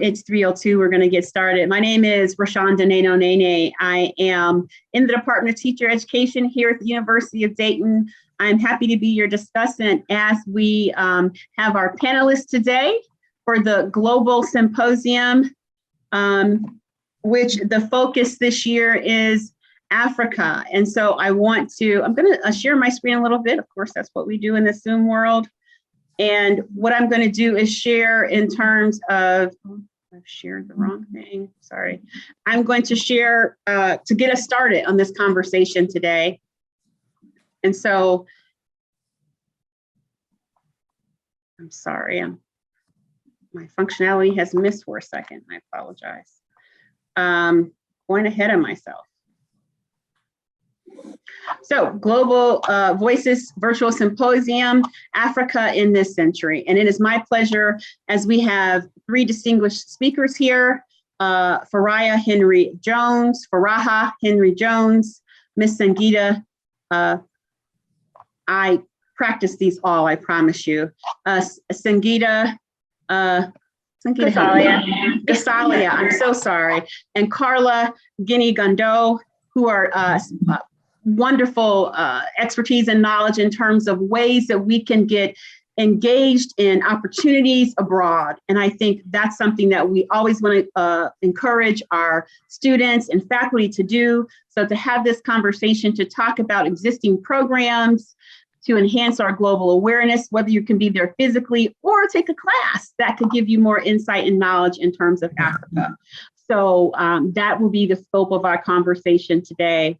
It's 3:02. We're going to get started. My name is Rashonda Nano Nene. I am in the Department of Teacher Education here at the University of Dayton. I'm happy to be your discussant as we have our panelists today for the Global Symposium, which the focus this year is Africa. And so I'm going to share my screen a little bit. Of course, that's what we do in the Zoom world. And what I'm going to do is share in terms of, I've shared the wrong thing, sorry. I'm going to share to get us started on this conversation today. And so, I'm sorry, my functionality has missed for a second, I apologize. Going ahead of myself. So, Global Voices Virtual Symposium, Africa in this Century. And it is my pleasure as we have three distinguished speakers here, Faraha Henry Jones, Miss Sangeeta. I practice these all, I promise you. Sangeeta Gasalia, I'm so sorry. And Carla Guinea-Gondo, who are wonderful expertise and knowledge in terms of ways that we can get engaged in opportunities abroad. And I think that's something that we always want to encourage our students and faculty to do. So to have this conversation to talk about existing programs to enhance our global awareness, whether you can be there physically or take a class that could give you more insight and knowledge in terms of Africa. So that will be the scope of our conversation today.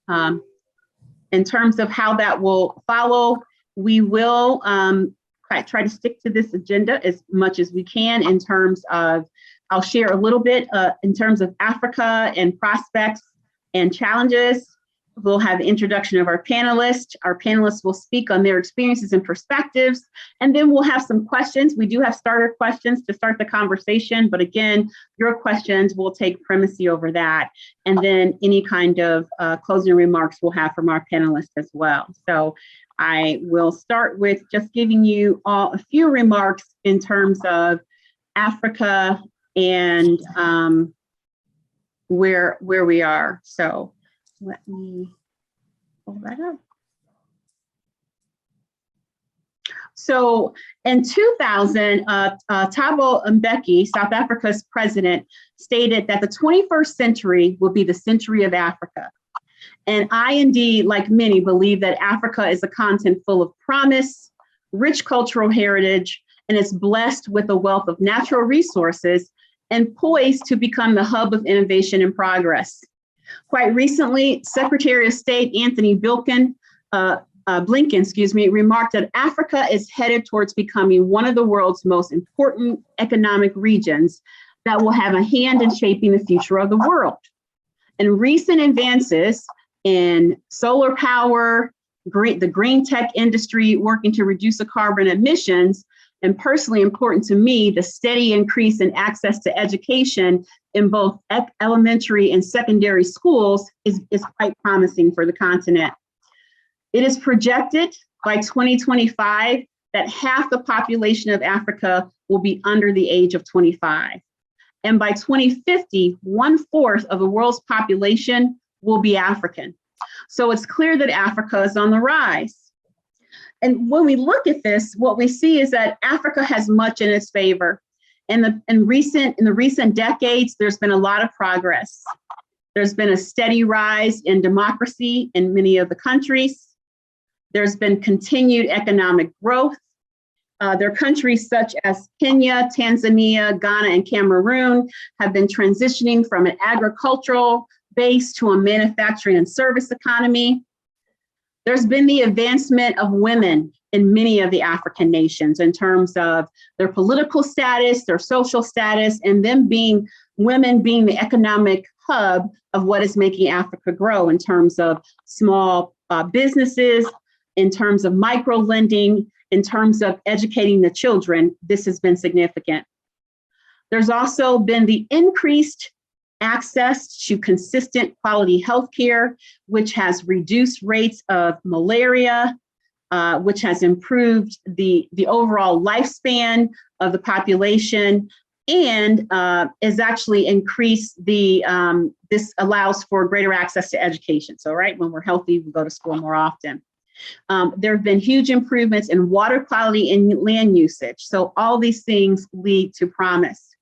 In terms of how that will follow, we will try to stick to this agenda as much as we can in terms of, I'll share a little bit in terms of Africa and prospects and challenges. We'll have the introduction of our panelists. Our panelists will speak on their experiences and perspectives, and then we'll have some questions. We do have starter questions to start the conversation, but again, your questions will take primacy over that. And then any kind of closing remarks we'll have from our panelists as well. So I will start with just giving you all a few remarks in terms of Africa and where we are. So let me pull that up. So in 2000, Thabo Mbeki, South Africa's president, stated that the 21st century will be the century of Africa. And I indeed, like many, believe that Africa is a continent full of promise, rich cultural heritage, and is blessed with a wealth of natural resources and poised to become the hub of innovation and progress. Quite recently, Secretary of State Anthony Blinken, remarked that Africa is headed towards becoming one of the world's most important economic regions that will have a hand in shaping the future of the world. And recent advances in solar power, the green tech industry working to reduce the carbon emissions, and personally important to me, the steady increase in access to education in both elementary and secondary schools is quite promising for the continent. It is projected by 2025 that half the population of Africa will be under the age of 25. And by 2050, 1/4 of the world's population will be African. So it's clear that Africa is on the rise. And when we look at this, what we see is that Africa has much in its favor. In the recent decades, there's been a lot of progress. There's been a steady rise in democracy in many of the countries. There's been continued economic growth. There are countries such as Kenya, Tanzania, Ghana, and Cameroon have been transitioning from an agricultural base to a manufacturing and service economy. There's been the advancement of women in many of the African nations in terms of their political status, their social status, and women being the economic hub of what is making Africa grow in terms of small businesses, in terms of micro lending, in terms of educating the children. This has been significant. There's also been the increased access to consistent quality healthcare, which has reduced rates of malaria, which has improved the overall lifespan of the population, and is actually increased this allows for greater access to education. So, right, when we're healthy, we go to school more often. There have been huge improvements in water quality and land usage. So all these things lead to promise.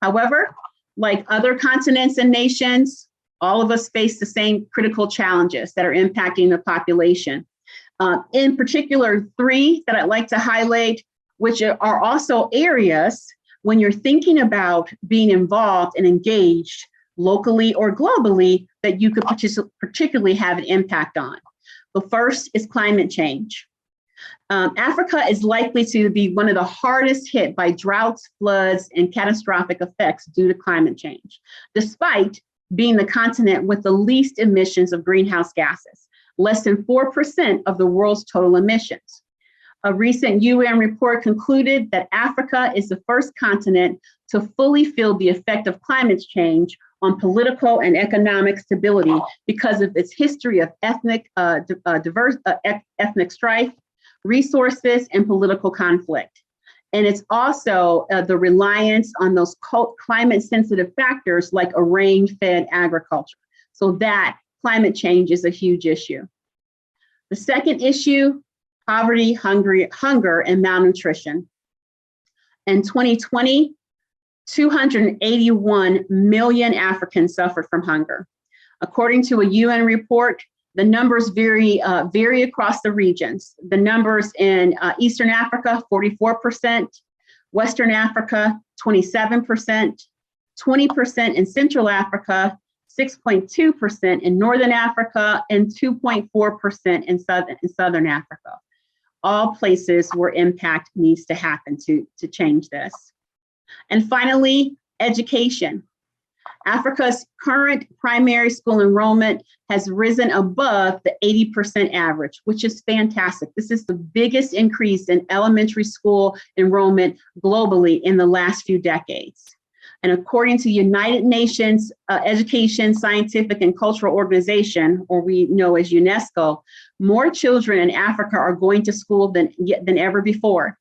However, like other continents and nations, all of us face the same critical challenges that are impacting the population. In particular, 3 that I'd like to highlight, which are also areas when you're thinking about being involved and engaged locally or globally that you could particularly have an impact on. The first is climate change. Africa is likely to be one of the hardest hit by droughts, floods, and catastrophic effects due to climate change, despite being the continent with the least emissions of greenhouse gases, less than 4% of the world's total emissions. A recent UN report concluded that Africa is the first continent to fully feel the effect of climate change on political and economic stability because of its history of ethnic strife, resources, and political conflict. And it's also the reliance on those climate-sensitive factors like a rain-fed agriculture. So that climate change is a huge issue. The second issue, poverty, hunger, and malnutrition. In 2020, 281 million Africans suffered from hunger. According to a UN report, the numbers vary across the regions. The numbers in Eastern Africa, 44%, Western Africa, 27%, 20% in Central Africa, 6.2% in Northern Africa, and 2.4% in Southern Africa. All places where impact needs to happen to change this. And finally, education. Africa's current primary school enrollment has risen above the 80% average, which is fantastic. This is the biggest increase in elementary school enrollment globally in the last few decades. And according to United Nations Education, Scientific, and Cultural Organization, or we know as UNESCO, more children in Africa are going to school than ever before.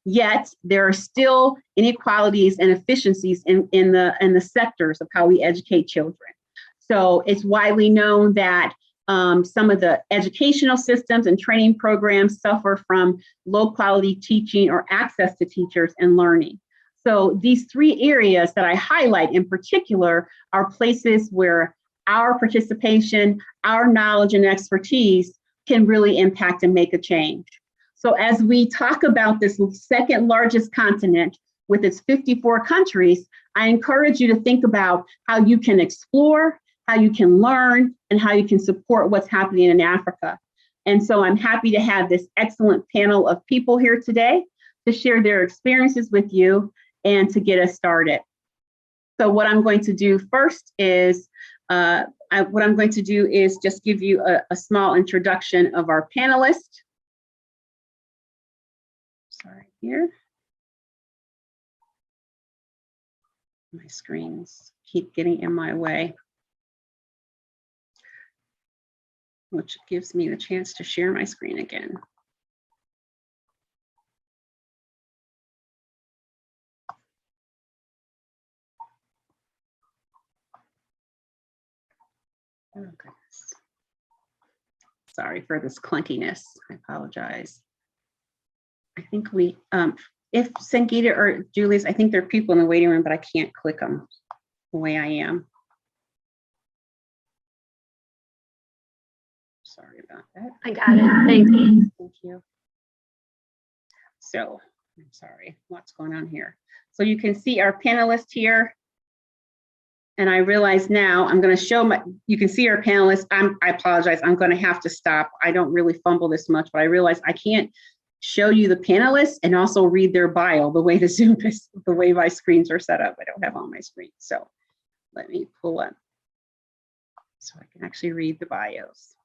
Yet there are still inequalities and efficiencies in the sectors of how we educate children. So it's widely known that some of the educational systems and training programs suffer from low quality teaching or access to teachers and learning. So these 3 areas that I highlight in particular are places where our participation, our knowledge and expertise can really impact and make a change. So as we talk about this second largest continent with its 54 countries, I encourage you to think about how you can explore, how you can learn, and how you can support what's happening in Africa. And so I'm happy to have this excellent panel of people here today to share their experiences with you and to get us started. So what I'm going to do first is, just give you a small introduction of our panelists. Sorry, here. My screens keep getting in my way, which gives me the chance to share my screen again. Oh, goodness. Sorry for this clunkiness. I apologize. I think we, if Sangeeta or Julius, I think there are people in the waiting room, but I can't click them the way I am. Sorry about that. I got it. Thank you. Thank you. So, I'm sorry, what's going on here? So you can see our panelists here. And I realize now I'm going to show you can see our panelists. I apologize. I'm going to have to stop. I don't really fumble this much, but I realize I can't show you the panelists and also read their bio the way the Zoom is, the way my screens are set up. I don't have on my screen. So let me pull up so I can actually read the bios.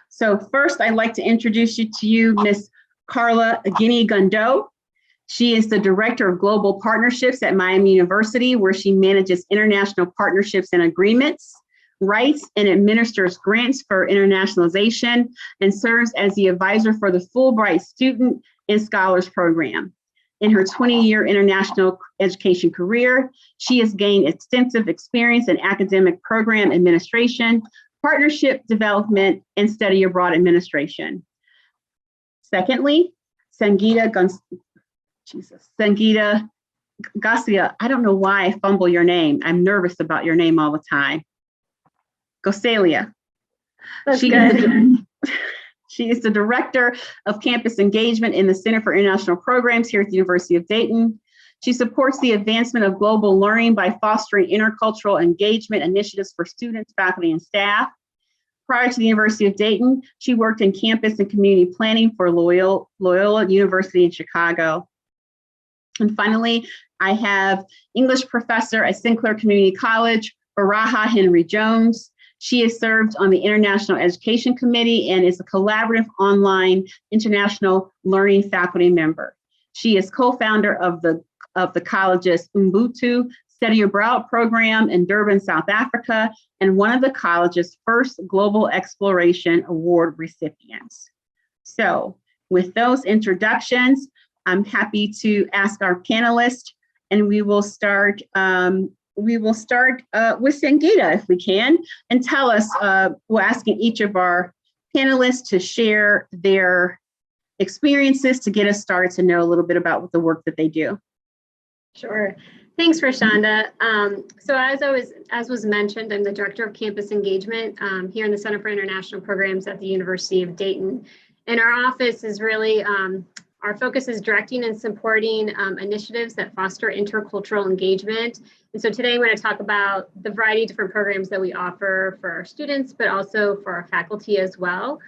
So first, I'd like to introduce you to Ms. Carla Guinea-Gondot. She is the Director of Global Partnerships at Miami University, where she manages international partnerships and agreements, writes and administers grants for internationalization, and serves as the advisor for the Fulbright Student and Scholars Program. In her 20-year international education career, she has gained extensive experience in academic program administration, partnership development, and study abroad administration. Secondly, Sangeeta Gasia, I don't know why I fumble your name. I'm nervous about your name all the time. Gosalia. That's good. She is the Director of Campus Engagement in the Center for International Programs here at the University of Dayton. She supports the advancement of global learning by fostering intercultural engagement initiatives for students, faculty, and staff. Prior to the University of Dayton, she worked in campus and community planning for Loyola University in Chicago. And finally, I have English professor at Sinclair Community College, Baraha Henry Jones. She has served on the International Education Committee and is a collaborative online international learning faculty member. She is co-founder of the college's Ubuntu Study Abroad program in Durban, South Africa, and one of the college's first Global Exploration Award recipients. So with those introductions, I'm happy to ask our panelists, and we will start with Sangeeta, if we can, and tell us, we're asking each of our panelists to share their experiences to get us started to know a little bit about the work that they do. Sure. Thanks, Rashonda. So as was mentioned, I'm the Director of Campus Engagement here in the Center for International Programs at the University of Dayton. And our office is really, our focus is directing and supporting initiatives that foster intercultural engagement. And so today I'm going to talk about the variety of different programs that we offer for our students, but also for our faculty as well.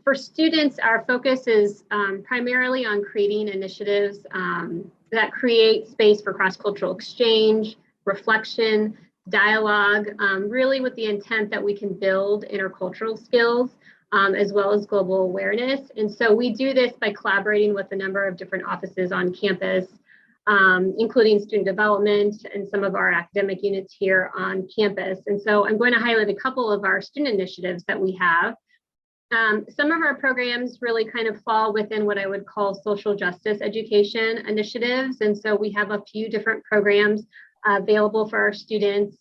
For students, our focus is primarily on creating initiatives that create space for cross-cultural exchange, reflection, dialogue, really with the intent that we can build intercultural skills as well as global awareness. And so we do this by collaborating with a number of different offices on campus, including student development and some of our academic units here on campus. And so I'm going to highlight a couple of our student initiatives that we have. Some of our programs really kind of fall within what I would call social justice education initiatives. And so we have a few different programs available for our students.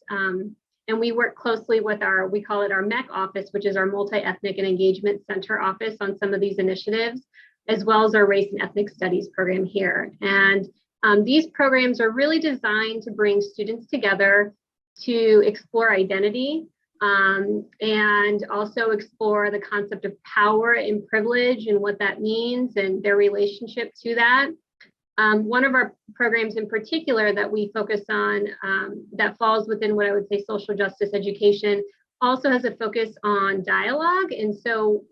And we work closely with we call it our MEC office, which is our Multi-Ethnic and Engagement Center office on some of these initiatives, as well as our Race and Ethnic Studies program here. And these programs are really designed to bring students together to explore identity, and also explore the concept of power and privilege and what that means and their relationship to that. One of our programs in particular that we focus on that falls within what I would say social justice education also has a focus on dialogue. And so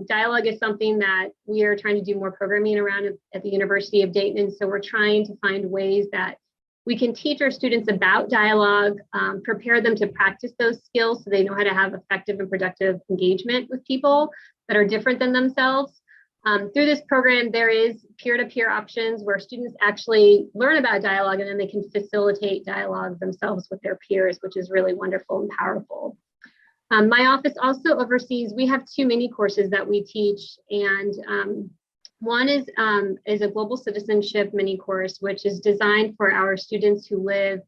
dialogue is something that we are trying to do more programming around at the University of Dayton. And so we're trying to find ways that we can teach our students about dialogue, prepare them to practice those skills so they know how to have effective and productive engagement with people that are different than themselves. Through this program, there is peer-to-peer options where students actually learn about dialogue and then they can facilitate dialogue themselves with their peers, which is really wonderful and powerful. My office also oversees, we have 2 mini courses that we teach, and one is a global citizenship mini course, which is designed for our students who live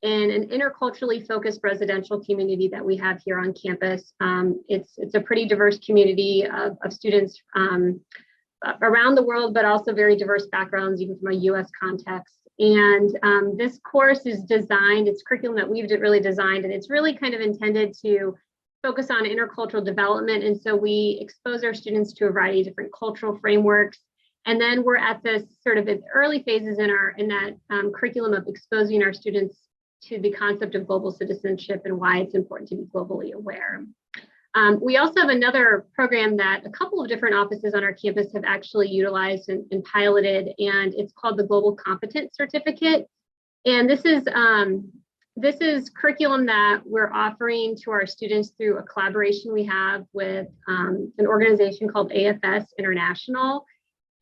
in an interculturally focused residential community that we have here on campus. It's a pretty diverse community of students around the world, but also very diverse backgrounds, even from a US context. And this course is designed, it's curriculum that we've really designed, and it's really kind of intended to focus on intercultural development. And so we expose our students to a variety of different cultural frameworks. And then we're at this sort of early phases in that curriculum of exposing our students to the concept of global citizenship and why it's important to be globally aware. We also have another program that a couple of different offices on our campus have actually utilized and piloted, and it's called the Global Competence Certificate. And this is curriculum that we're offering to our students through a collaboration we have with an organization called AFS International.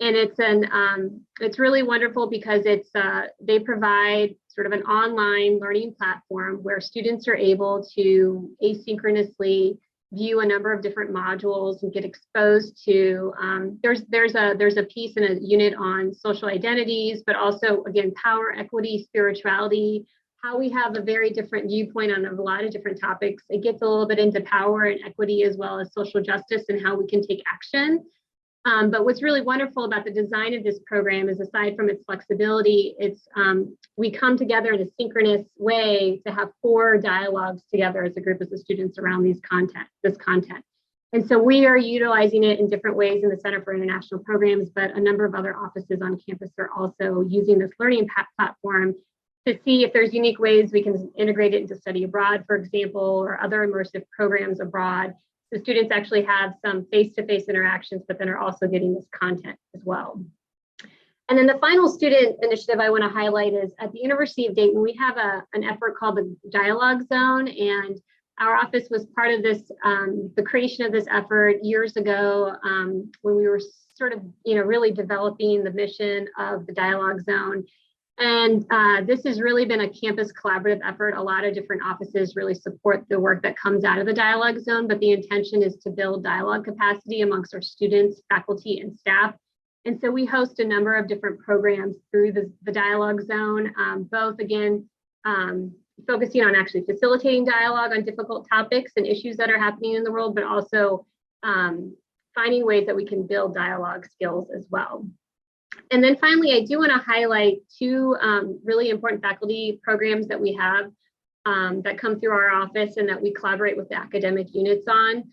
And it's really wonderful because they provide sort of an online learning platform where students are able to asynchronously view a number of different modules and get exposed to, there's a piece in a unit on social identities, but also, again, power, equity, spirituality, how we have a very different viewpoint on a lot of different topics. It gets a little bit into power and equity as well as social justice and how we can take action. But what's really wonderful about the design of this program is, aside from its flexibility, we come together in a synchronous way to have 4 dialogues together as a group of the students around this content. And so we are utilizing it in different ways in the Center for International Programs, but a number of other offices on campus are also using this learning platform to see if there's unique ways we can integrate it into study abroad, for example, or other immersive programs abroad. The students actually have some face-to-face interactions, but then are also getting this content as well. And then the final student initiative I want to highlight is at the University of Dayton, we have an effort called the Dialogue Zone, and our office was part of this, the creation of this effort years ago when we were sort of, really developing the mission of the Dialogue Zone. And this has really been a campus collaborative effort. A lot of different offices really support the work that comes out of the Dialogue Zone, but the intention is to build dialogue capacity amongst our students, faculty, and staff. And so we host a number of different programs through the Dialogue Zone, both, again, focusing on actually facilitating dialogue on difficult topics and issues that are happening in the world, but also finding ways that we can build dialogue skills as well. And then finally, I do want to highlight 2 really important faculty programs that we have that come through our office and that we collaborate with the academic units on.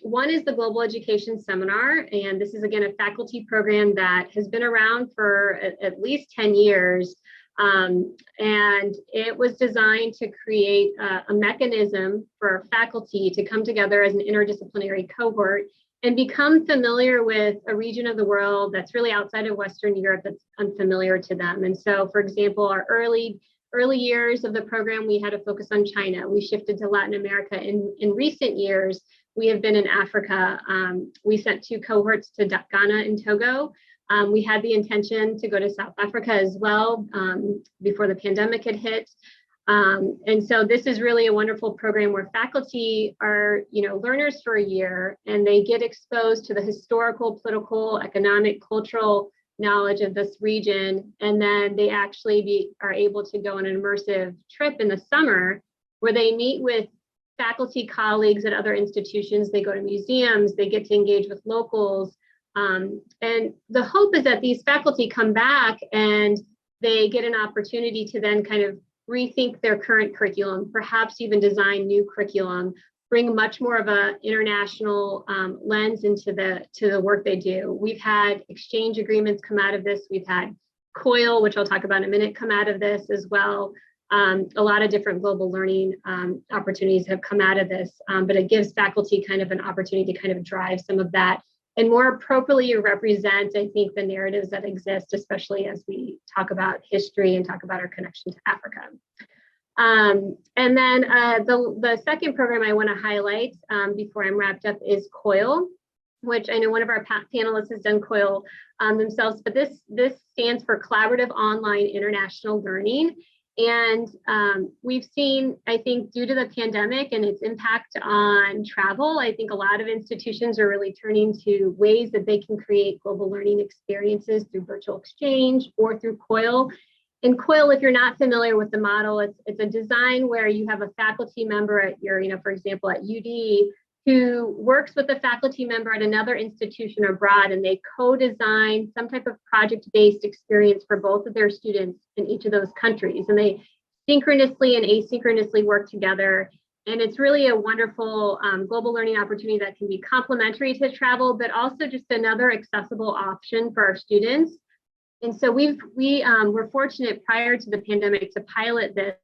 One is the Global Education Seminar, and this is, again, a faculty program that has been around for at least 10 years. And it was designed to create a mechanism for faculty to come together as an interdisciplinary cohort and become familiar with a region of the world that's really outside of Western Europe that's unfamiliar to them. And so, for example, our early years of the program, we had a focus on China. We shifted to Latin America. In recent years, we have been in Africa. We sent 2 cohorts to Ghana and Togo. We had the intention to go to South Africa as well before the pandemic had hit. And so this is really a wonderful program where faculty are, learners for a year, and they get exposed to the historical, political, economic, cultural knowledge of this region. And then they actually are able to go on an immersive trip in the summer where they meet with faculty colleagues at other institutions. They go to museums, they get to engage with locals. And the hope is that these faculty come back and they get an opportunity to then kind of rethink their current curriculum, perhaps even design new curriculum, bring much more of an international lens into the work they do. We've had exchange agreements come out of this. We've had COIL, which I'll talk about in a minute, come out of this as well. A lot of different global learning opportunities have come out of this, but it gives faculty kind of an opportunity to kind of drive some of that and more appropriately represent, I think, the narratives that exist, especially as we talk about history and talk about our connection to Africa. And then the second program I want to highlight before I'm wrapped up is COIL, which I know one of our panelists has done COIL themselves, but this stands for Collaborative Online International Learning. And we've seen, I think, due to the pandemic and its impact on travel, I think a lot of institutions are really turning to ways that they can create global learning experiences through virtual exchange or through COIL. In COIL, if you're not familiar with the model, it's a design where you have a faculty member at your, for example, at UD, who works with a faculty member at another institution abroad, and they co-design some type of project-based experience for both of their students in each of those countries. And they synchronously and asynchronously work together. And it's really a wonderful global learning opportunity that can be complementary to travel, but also just another accessible option for our students. And so we're fortunate prior to the pandemic to pilot this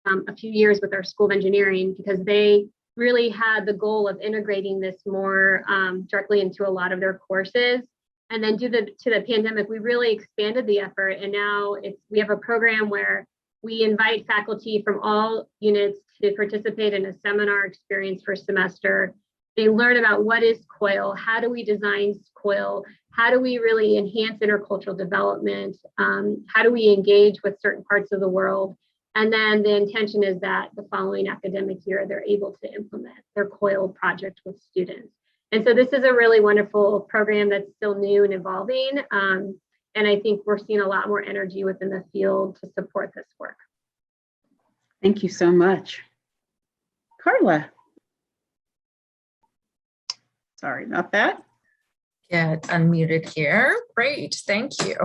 a few years with our School of Engineering, because they really had the goal of integrating this more directly into a lot of their courses. And then due to the pandemic, we really expanded the effort. And now we have a program where we invite faculty from all units to participate in a seminar experience for a semester. They learn about what is COIL, how do we design COIL, how do we really enhance intercultural development, how do we engage with certain parts of the world. And then the intention is that the following academic year, they're able to implement their COIL project with students. And so this is a really wonderful program that's still new and evolving. And I think we're seeing a lot more energy within the field to support this work. Thank you so much. Carla. Sorry about that. Get unmuted here. Great, thank you.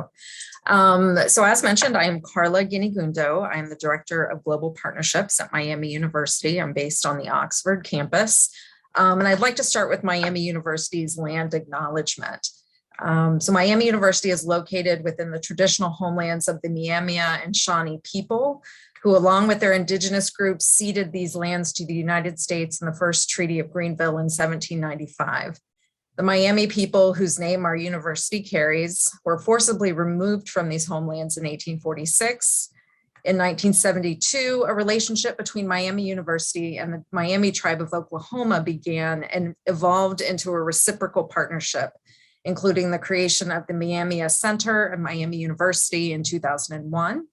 So as mentioned, I am Carla Guinigundo. I am the Director of Global Partnerships at Miami University. I'm based on the Oxford campus. And I'd like to start with Miami University's land acknowledgement. So Miami University is located within the traditional homelands of the Mehme and Shawnee people, who along with their indigenous groups ceded these lands to the United States in the first Treaty of Greenville in 1795. The Miami people, whose name our university carries, were forcibly removed from these homelands in 1846. In 1972, a relationship between Miami University and the Miami tribe of Oklahoma began and evolved into a reciprocal partnership, including the creation of the Mehme Center at Miami University in 2001.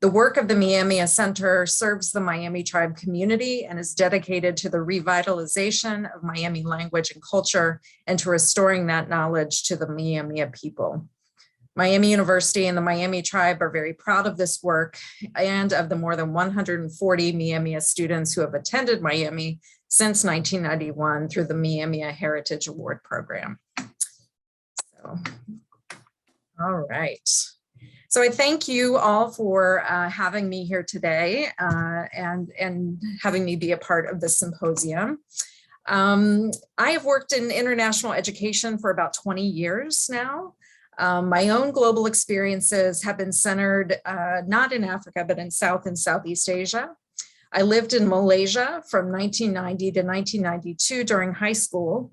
The work of the Mehme Center serves the Miami tribe community and is dedicated to the revitalization of Miami language and culture and to restoring that knowledge to the Mehme people. Miami University and the Miami tribe are very proud of this work and of the more than 140 Mehme students who have attended Miami since 1991 through the Mehme Heritage Award Program. So, all right. So I thank you all for having me here today and having me be a part of this symposium. I have worked in international education for about 20 years now. My own global experiences have been centered not in Africa, but in South and Southeast Asia. I lived in Malaysia from 1990 to 1992 during high school,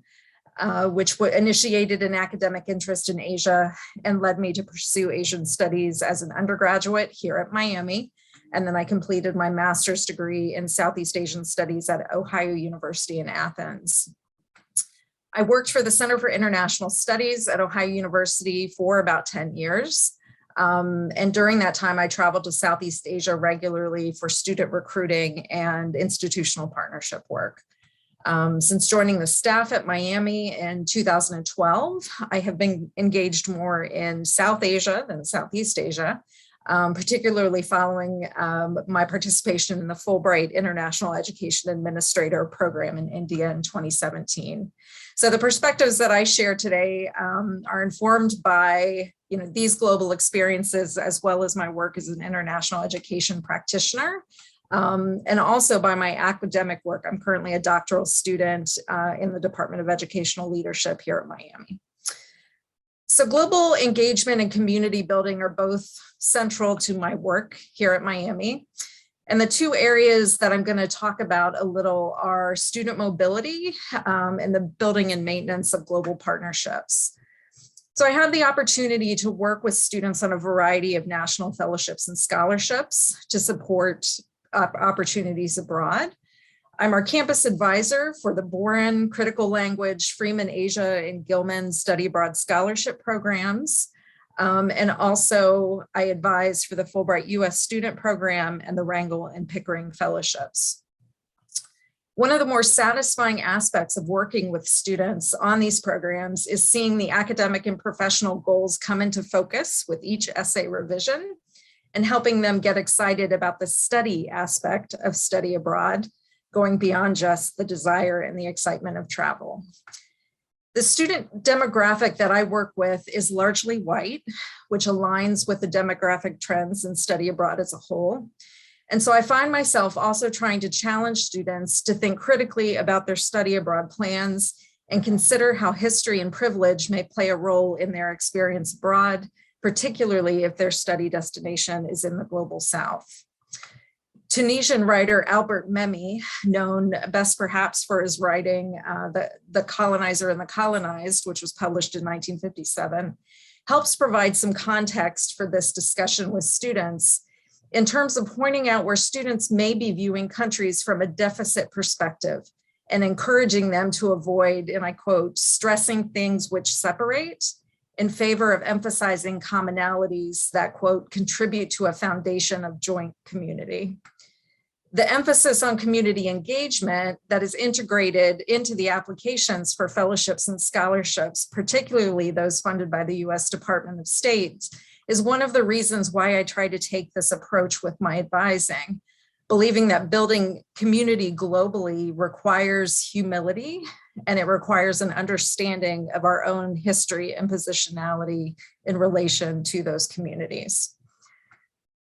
which initiated an academic interest in Asia and led me to pursue Asian studies as an undergraduate here at Miami. And then I completed my master's degree in Southeast Asian studies at Ohio University in Athens. I worked for the Center for International Studies at Ohio University for about 10 years. And during that time, I traveled to Southeast Asia regularly for student recruiting and institutional partnership work. Since joining the staff at Miami in 2012, I have been engaged more in South Asia than Southeast Asia, particularly following my participation in the Fulbright International Education Administrator program in India in 2017. So the perspectives that I share today are informed by these global experiences, as well as my work as an international education practitioner. And also by my academic work. I'm currently a doctoral student in the Department of Educational Leadership here at Miami. So global engagement and community building are both central to my work here at Miami. And the two areas that I'm going to talk about a little are student mobility and the building and maintenance of global partnerships. So I had the opportunity to work with students on a variety of national fellowships and scholarships to support opportunities abroad. I'm our campus advisor for the Bourne Critical Language, Freeman Asia, and Gilman Study Abroad Scholarship programs. And also I advise for the Fulbright US Student Program and the Wrangell and Pickering Fellowships. One of the more satisfying aspects of working with students on these programs is seeing the academic and professional goals come into focus with each essay revision, and helping them get excited about the study aspect of study abroad, going beyond just the desire and the excitement of travel. The student demographic that I work with is largely white, which aligns with the demographic trends in study abroad as a whole. And so I find myself also trying to challenge students to think critically about their study abroad plans and consider how history and privilege may play a role in their experience abroad, particularly if their study destination is in the global South. Tunisian writer Albert Mehme, known best perhaps for his writing The Colonizer and the Colonized, which was published in 1957, helps provide some context for this discussion with students in terms of pointing out where students may be viewing countries from a deficit perspective and encouraging them to avoid, and I quote, stressing things which separate in favor of emphasizing commonalities that, quote, contribute to a foundation of joint community. The emphasis on community engagement that is integrated into the applications for fellowships and scholarships, particularly those funded by the US Department of State, is one of the reasons why I try to take this approach with my advising, believing that building community globally requires humility and it requires an understanding of our own history and positionality in relation to those communities.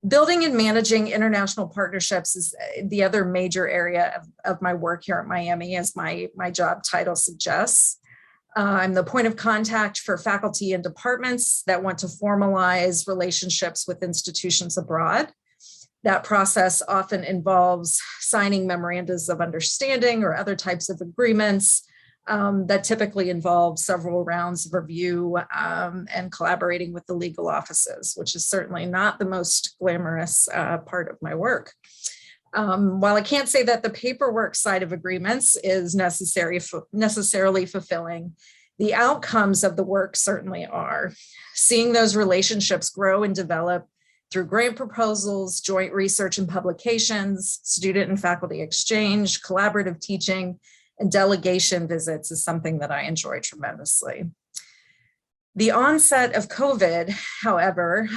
Building and managing international partnerships is the other major area of my work here at Miami, as my job title suggests. I'm the point of contact for faculty and departments that want to formalize relationships with institutions abroad. That process often involves signing memorandums of understanding or other types of agreements that typically involve several rounds of review and collaborating with the legal offices, which is certainly not the most glamorous part of my work. While I can't say that the paperwork side of agreements is necessarily fulfilling, the outcomes of the work certainly are. Seeing those relationships grow and develop through grant proposals, joint research and publications, student and faculty exchange, collaborative teaching, and delegation visits is something that I enjoy tremendously. The onset of COVID, however,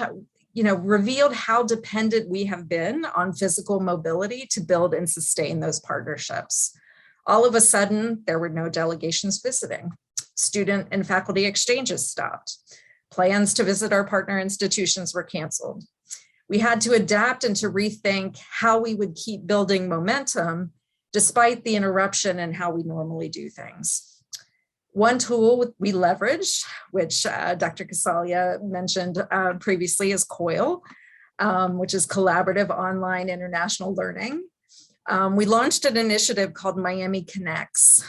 revealed how dependent we have been on physical mobility to build and sustain those partnerships. All of a sudden, there were no delegations visiting. Student and faculty exchanges stopped. Plans to visit our partner institutions were canceled. We had to adapt and to rethink how we would keep building momentum despite the interruption in how we normally do things. One tool we leveraged, which Dr. Casalia mentioned previously, is COIL, which is Collaborative Online International Learning. We launched an initiative called Miami Connects,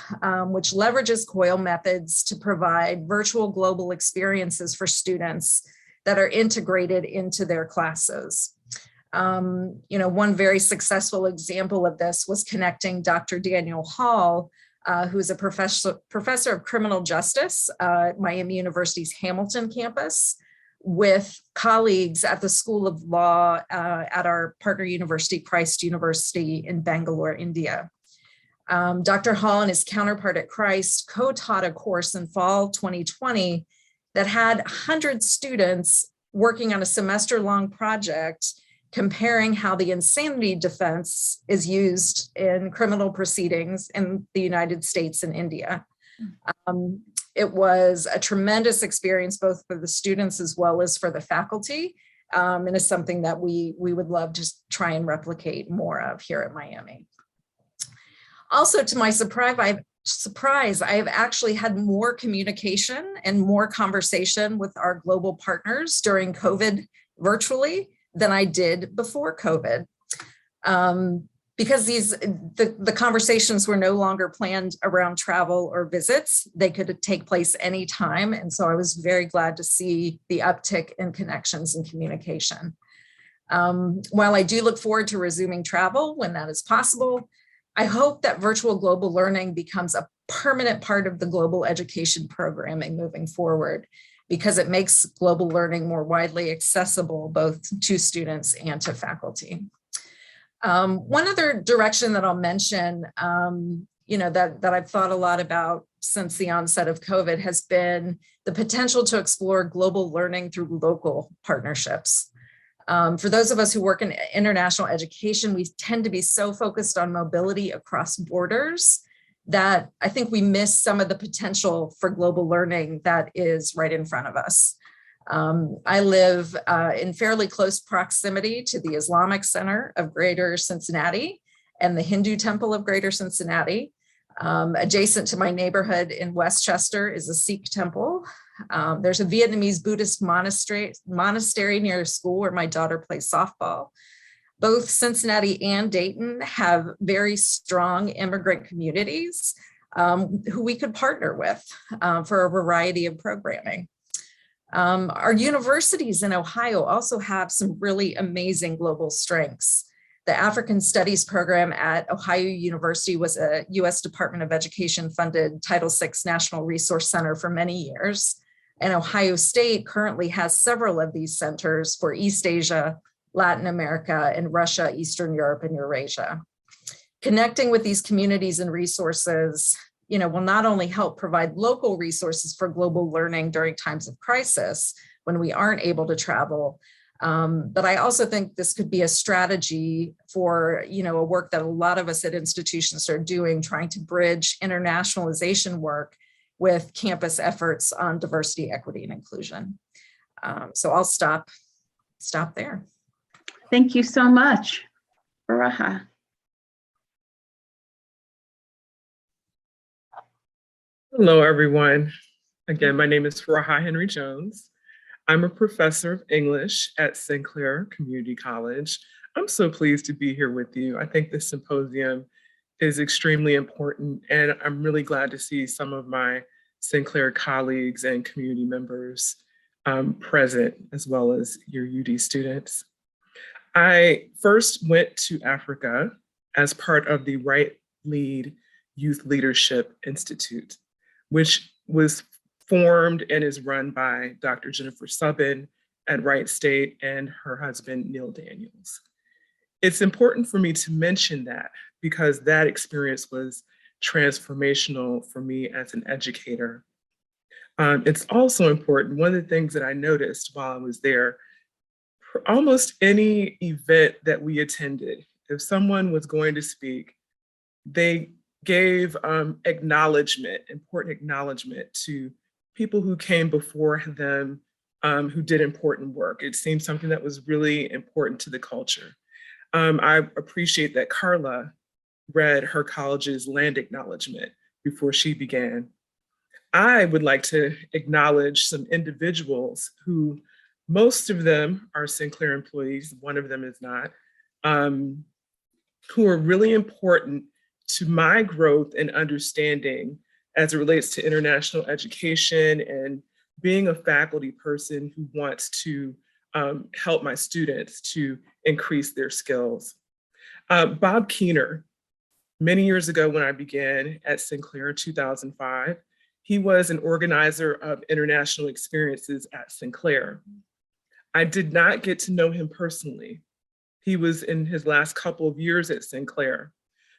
which leverages COIL methods to provide virtual global experiences for students that are integrated into their classes. One very successful example of this was connecting Dr. Daniel Hall, who is a professor of criminal justice at Miami University's Hamilton campus, with colleagues at the School of Law at our partner university, Christ University in Bangalore, India. Dr. Hall and his counterpart at Christ co-taught a course in fall 2020 that had 100 students working on a semester-long project comparing how the insanity defense is used in criminal proceedings in the United States and India. It was a tremendous experience, both for the students as well as for the faculty, and is something that we would love to try and replicate more of here at Miami. Also, to my surprise, I have actually had more communication and more conversation with our global partners during COVID virtually than I did before COVID. Because the conversations were no longer planned around travel or visits, they could take place anytime. And so I was very glad to see the uptick in connections and communication. While I do look forward to resuming travel when that is possible, I hope that virtual global learning becomes a permanent part of the global education programming moving forward, because it makes global learning more widely accessible both to students and to faculty. One other direction that I'll mention, that I've thought a lot about since the onset of COVID has been the potential to explore global learning through local partnerships. For those of us who work in international education, we tend to be so focused on mobility across borders that I think we miss some of the potential for global learning that is right in front of us. I live in fairly close proximity to the Islamic Center of Greater Cincinnati and the Hindu Temple of Greater Cincinnati. Adjacent to my neighborhood in Westchester is a Sikh temple. There's a Vietnamese Buddhist monastery near a school where my daughter plays softball. Both Cincinnati and Dayton have very strong immigrant communities who we could partner with for a variety of programming. Our universities in Ohio also have some really amazing global strengths. The African Studies program at Ohio University was a US Department of Education funded Title VI National Resource Center for many years. And Ohio State currently has several of these centers for East Asia, Latin America, and Russia, Eastern Europe, and Eurasia. Connecting with these communities and resources, will not only help provide local resources for global learning during times of crisis when we aren't able to travel, but I also think this could be a strategy for, a work that a lot of us at institutions are doing, trying to bridge internationalization work with campus efforts on diversity, equity, and inclusion. So I'll stop there. Thank you so much, Faraha. Hello, everyone. Again, my name is Faraha Henry Jones. I'm a professor of English at Sinclair Community College. I'm so pleased to be here with you. I think this symposium is extremely important, and I'm really glad to see some of my Sinclair colleagues and community members present, as well as your UD students. I first went to Africa as part of the Right Lead Youth Leadership Institute, which was formed and is run by Dr. Jennifer Subbin at Wright State and her husband, Neil Daniels. It's important for me to mention that because that experience was transformational for me as an educator. It's also important, one of the things that I noticed while I was there, for almost any event that we attended, if someone was going to speak, they gave important acknowledgement to people who came before them, who did important work. It seemed something that was really important to the culture. I appreciate that Carla read her college's land acknowledgement before she began. I would like to acknowledge some individuals who, most of them are Sinclair employees, one of them is not, who are really important to my growth and understanding as it relates to international education and being a faculty person who wants to help my students to increase their skills. Bob Keener, many years ago when I began at Sinclair in 2005, he was an organizer of international experiences at Sinclair. I did not get to know him personally. He was in his last couple of years at Sinclair,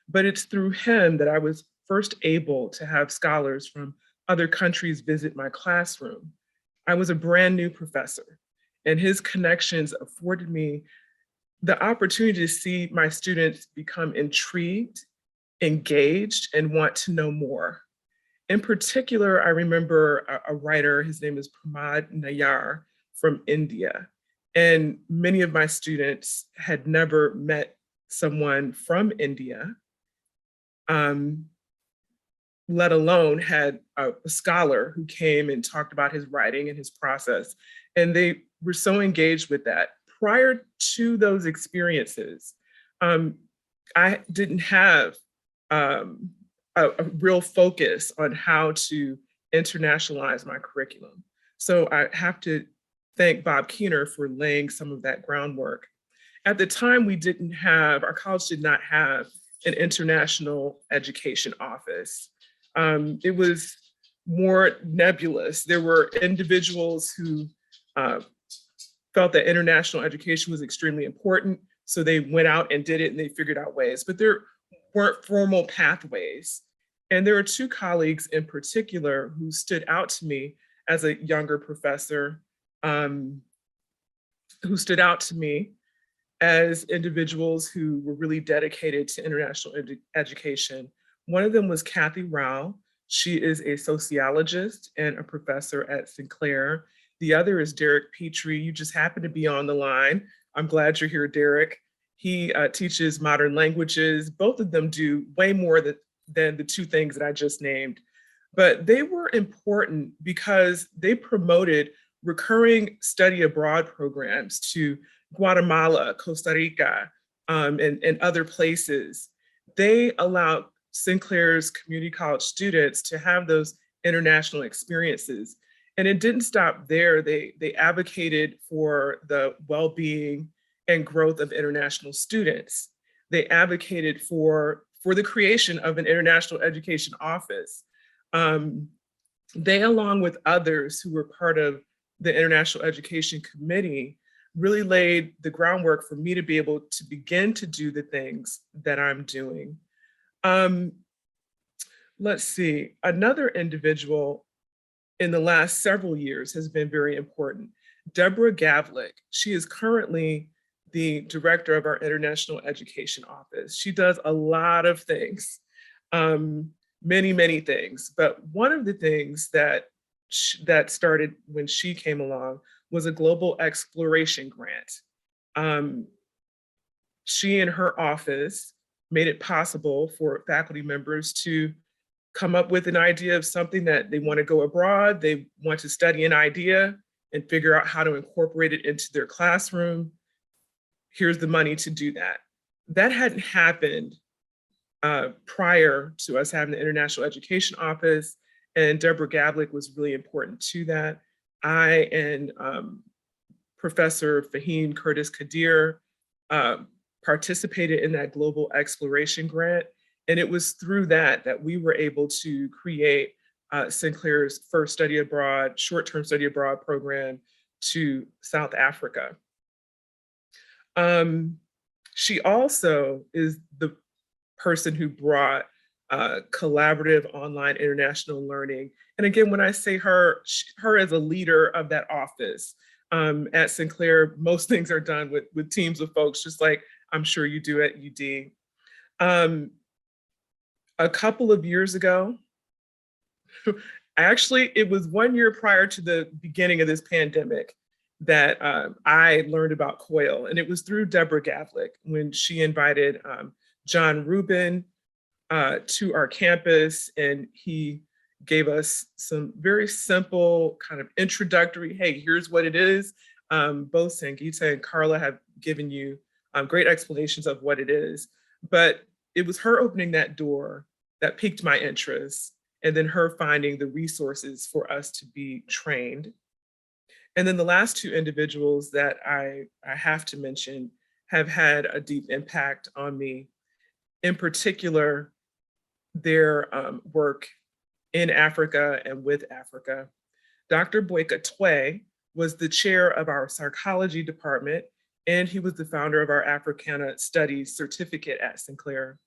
but it's through him that I was first able to have scholars from other countries visit my classroom. I was a brand new professor, and his connections afforded me the opportunity to see my students become intrigued, engaged, and want to know more. In particular, I remember a writer, his name is Pramod Nayar from India. And many of my students had never met someone from India, let alone had a scholar who came and talked about his writing and his process. And they were so engaged with that. Prior to those experiences, I didn't have a real focus on how to internationalize my curriculum. So I have to thank Bob Keener for laying some of that groundwork. At the time, our college did not have an international education office. It was more nebulous. There were individuals who felt that international education was extremely important, so they went out and did it and they figured out ways, but there weren't formal pathways. And there are two colleagues in particular who stood out to me as a younger professor, who stood out to me as individuals who were really dedicated to international education. One of them was Kathy Rao. She is a sociologist and a professor at Sinclair. The other is Derek Petrie. You just happen to be on the line. I'm glad you're here, Derek. He teaches modern languages. Both of them do way more than the two things that I just named. But they were important because they promoted recurring study abroad programs to Guatemala, Costa Rica, and other places. They allowed Sinclair's community college students to have those international experiences. And it didn't stop there. They advocated for the well-being and growth of international students. They advocated for the creation of an international education office. They, along with others who were part of the International Education Committee, really laid the groundwork for me to be able to begin to do the things that I'm doing. Let's see, another individual in the last several years has been very important. Deborah Gavlik. She is currently the director of our International Education Office. She does a lot of things, many, many things. But one of the things that started when she came along was a global exploration grant. She and her office made it possible for faculty members to come up with an idea of something that they want to go abroad, they want to study an idea and figure out how to incorporate it into their classroom. Here's the money to do that. That hadn't happened prior to us having the International Education Office, and Deborah Gavlik was really important to that. I and Professor Fahim Curtis Kadir participated in that global exploration grant. And it was through that we were able to create Sinclair's first study abroad, short-term study abroad program to South Africa. She also is the person who brought collaborative online international learning. And again, when I say her as a leader of that office at Sinclair, most things are done with teams of folks, just like I'm sure you do at UD. A couple of years ago, actually, it was 1 year prior to the beginning of this pandemic that I learned about COIL. And it was through Deborah Gavlik when she invited John Rubin to our campus, and he gave us some very simple kind of introductory, hey, here's what it is. Both Sangeeta and Carla have given you great explanations of what it is. But it was her opening that door that piqued my interest, and then her finding the resources for us to be trained. And then the last two individuals that I have to mention have had a deep impact on me, in particular, their work in Africa and with Africa. Dr. Boyka Tway was the chair of our psychology department, and he was the founder of our Africana Studies certificate at Sinclair.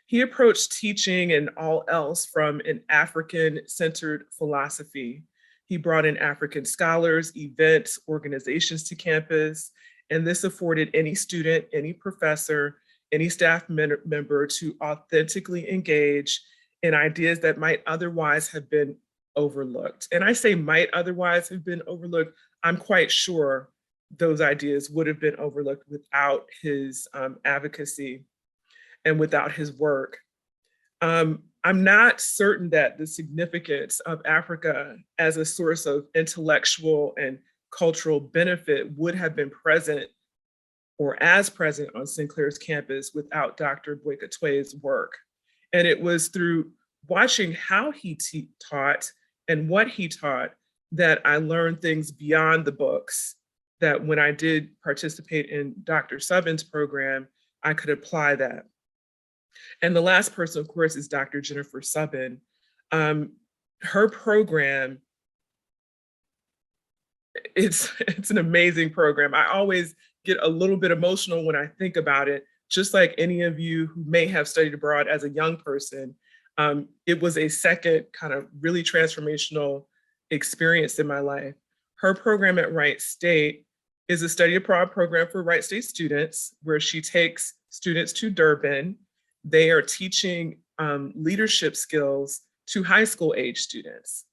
He approached teaching and all else from an African-centered philosophy. He brought in African scholars, events, organizations to campus, and this afforded any student, any professor, any staff member to authentically engage in ideas that might otherwise have been overlooked. And I say might otherwise have been overlooked. I'm quite sure those ideas would have been overlooked without his advocacy and without his work. I'm not certain that the significance of Africa as a source of intellectual and cultural benefit would have been present or as present on Sinclair's campus without Dr. Boyka Tway's work. And it was through watching how he taught and what he taught that I learned things beyond the books, that when I did participate in Dr. Subbin's program, I could apply that. And the last person, of course, is Dr. Jennifer Subbin. Her program, it's an amazing program. I always get a little bit emotional when I think about it, just like any of you who may have studied abroad as a young person. It was a second kind of really transformational experience in my life. Her program at Wright State is a study abroad program for Wright State students, where she takes students to Durban. They are teaching leadership skills to high school age students.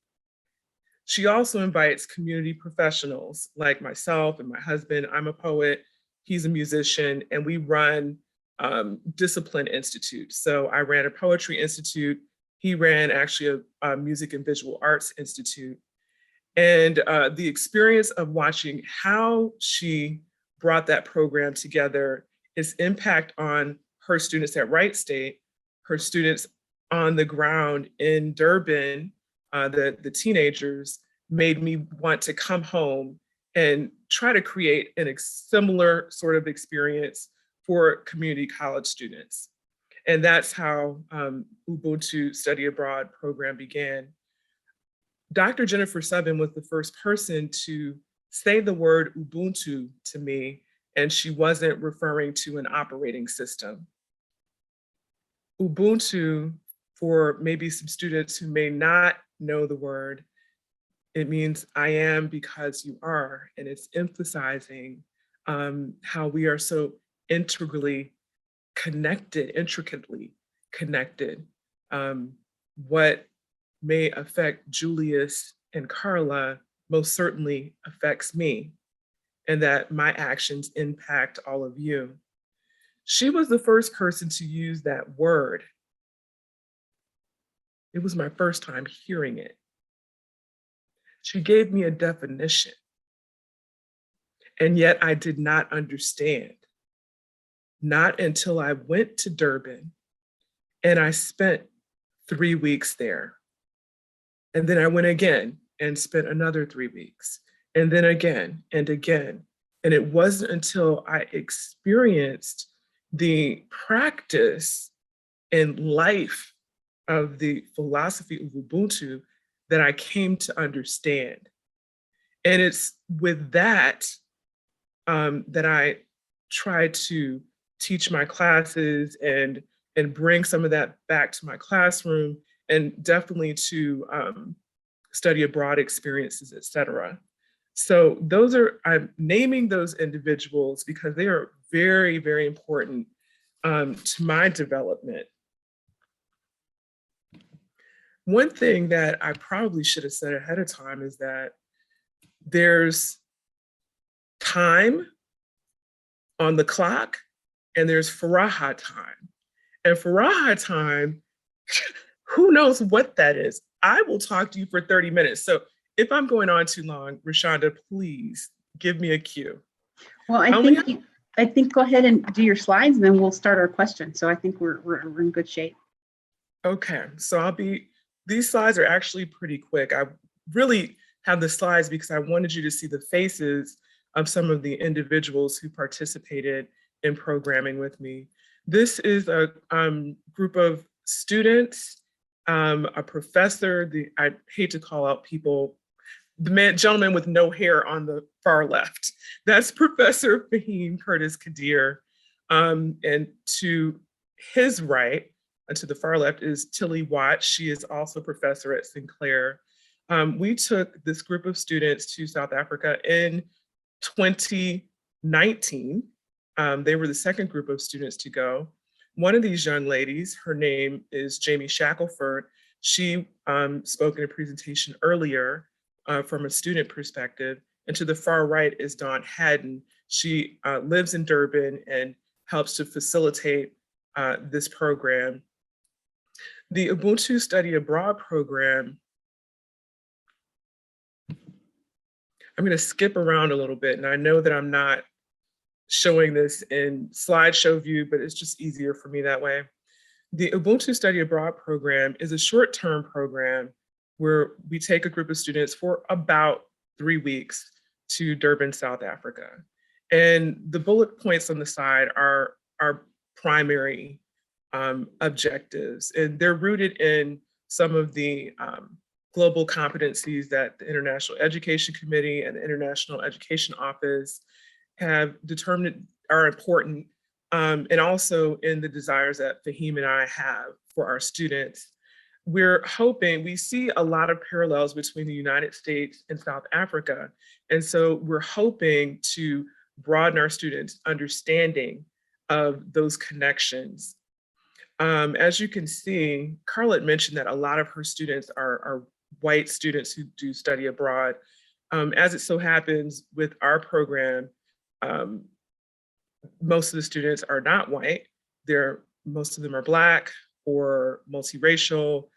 She also invites community professionals like myself and my husband. I'm a poet, he's a musician, and we run discipline institutes. So I ran a poetry institute. He ran actually a music and visual arts institute. And the experience of watching how she brought that program together, its impact on her students at Wright State, her students on the ground in Durban, the teenagers, made me want to come home and try to create a similar sort of experience for community college students. And that's how Ubuntu Study Abroad program began. Dr. Jennifer Subbin was the first person to say the word Ubuntu to me, and she wasn't referring to an operating system. Ubuntu, for maybe some students who may not know the word, it means I am because you are, and it's emphasizing how we are so intricately connected. What may affect Julius and Carla most certainly affects me, and that my actions impact all of you. She was the first person to use that word. It was my first time hearing it. She gave me a definition, and yet I did not understand. Not until I went to Durban and I spent 3 weeks there. And then I went again and spent another 3 weeks, and then again and again. And it wasn't until I experienced the practice and life of the philosophy of Ubuntu that I came to understand. And it's with that that I try to teach my classes and bring some of that back to my classroom, and definitely to study abroad experiences, et cetera. So I'm naming those individuals because they are very, very important to my development. One thing that I probably should have said ahead of time is that there's time on the clock and there's Faraha time. And Faraha time, who knows what that is? I will talk to you for 30 minutes. So if I'm going on too long, Rashonda, please give me a cue. Well, I think go ahead and do your slides and then we'll start our question. So I think we're in good shape. Okay, so these slides are actually pretty quick. I really have the slides because I wanted you to see the faces of some of the individuals who participated in programming with me. This is a group of students, a professor, I hate to call out people, the gentleman with no hair on the far left, that's Professor Fahim Curtis Kadir. And to his right, to the far left, is Tilly Watt. She is also a professor at Sinclair. We took this group of students to South Africa in 2019. They were the second group of students to go. One of these young ladies, her name is Jamie Shackelford. She spoke in a presentation earlier from a student perspective. And to the far right is Dawn Haddon. She lives in Durban and helps to facilitate this program. The Ubuntu Study Abroad program, I'm going to skip around a little bit, and I know that I'm not showing this in slideshow view, but it's just easier for me that way. The Ubuntu Study Abroad program is a short-term program where we take a group of students for about 3 weeks to Durban, South Africa. And the bullet points on the side are our primary objectives, and they're rooted in some of the global competencies that the International Education Committee and the International Education Office have determined are important, and also in the desires that Fahim and I have for our students. We're hoping, we see a lot of parallels between the United States and South Africa, and so we're hoping to broaden our students' understanding of those connections. As you can see, Carla mentioned that a lot of her students are white students who do study abroad. As it so happens with our program, most of the students are not white. Most of them are Black or multiracial.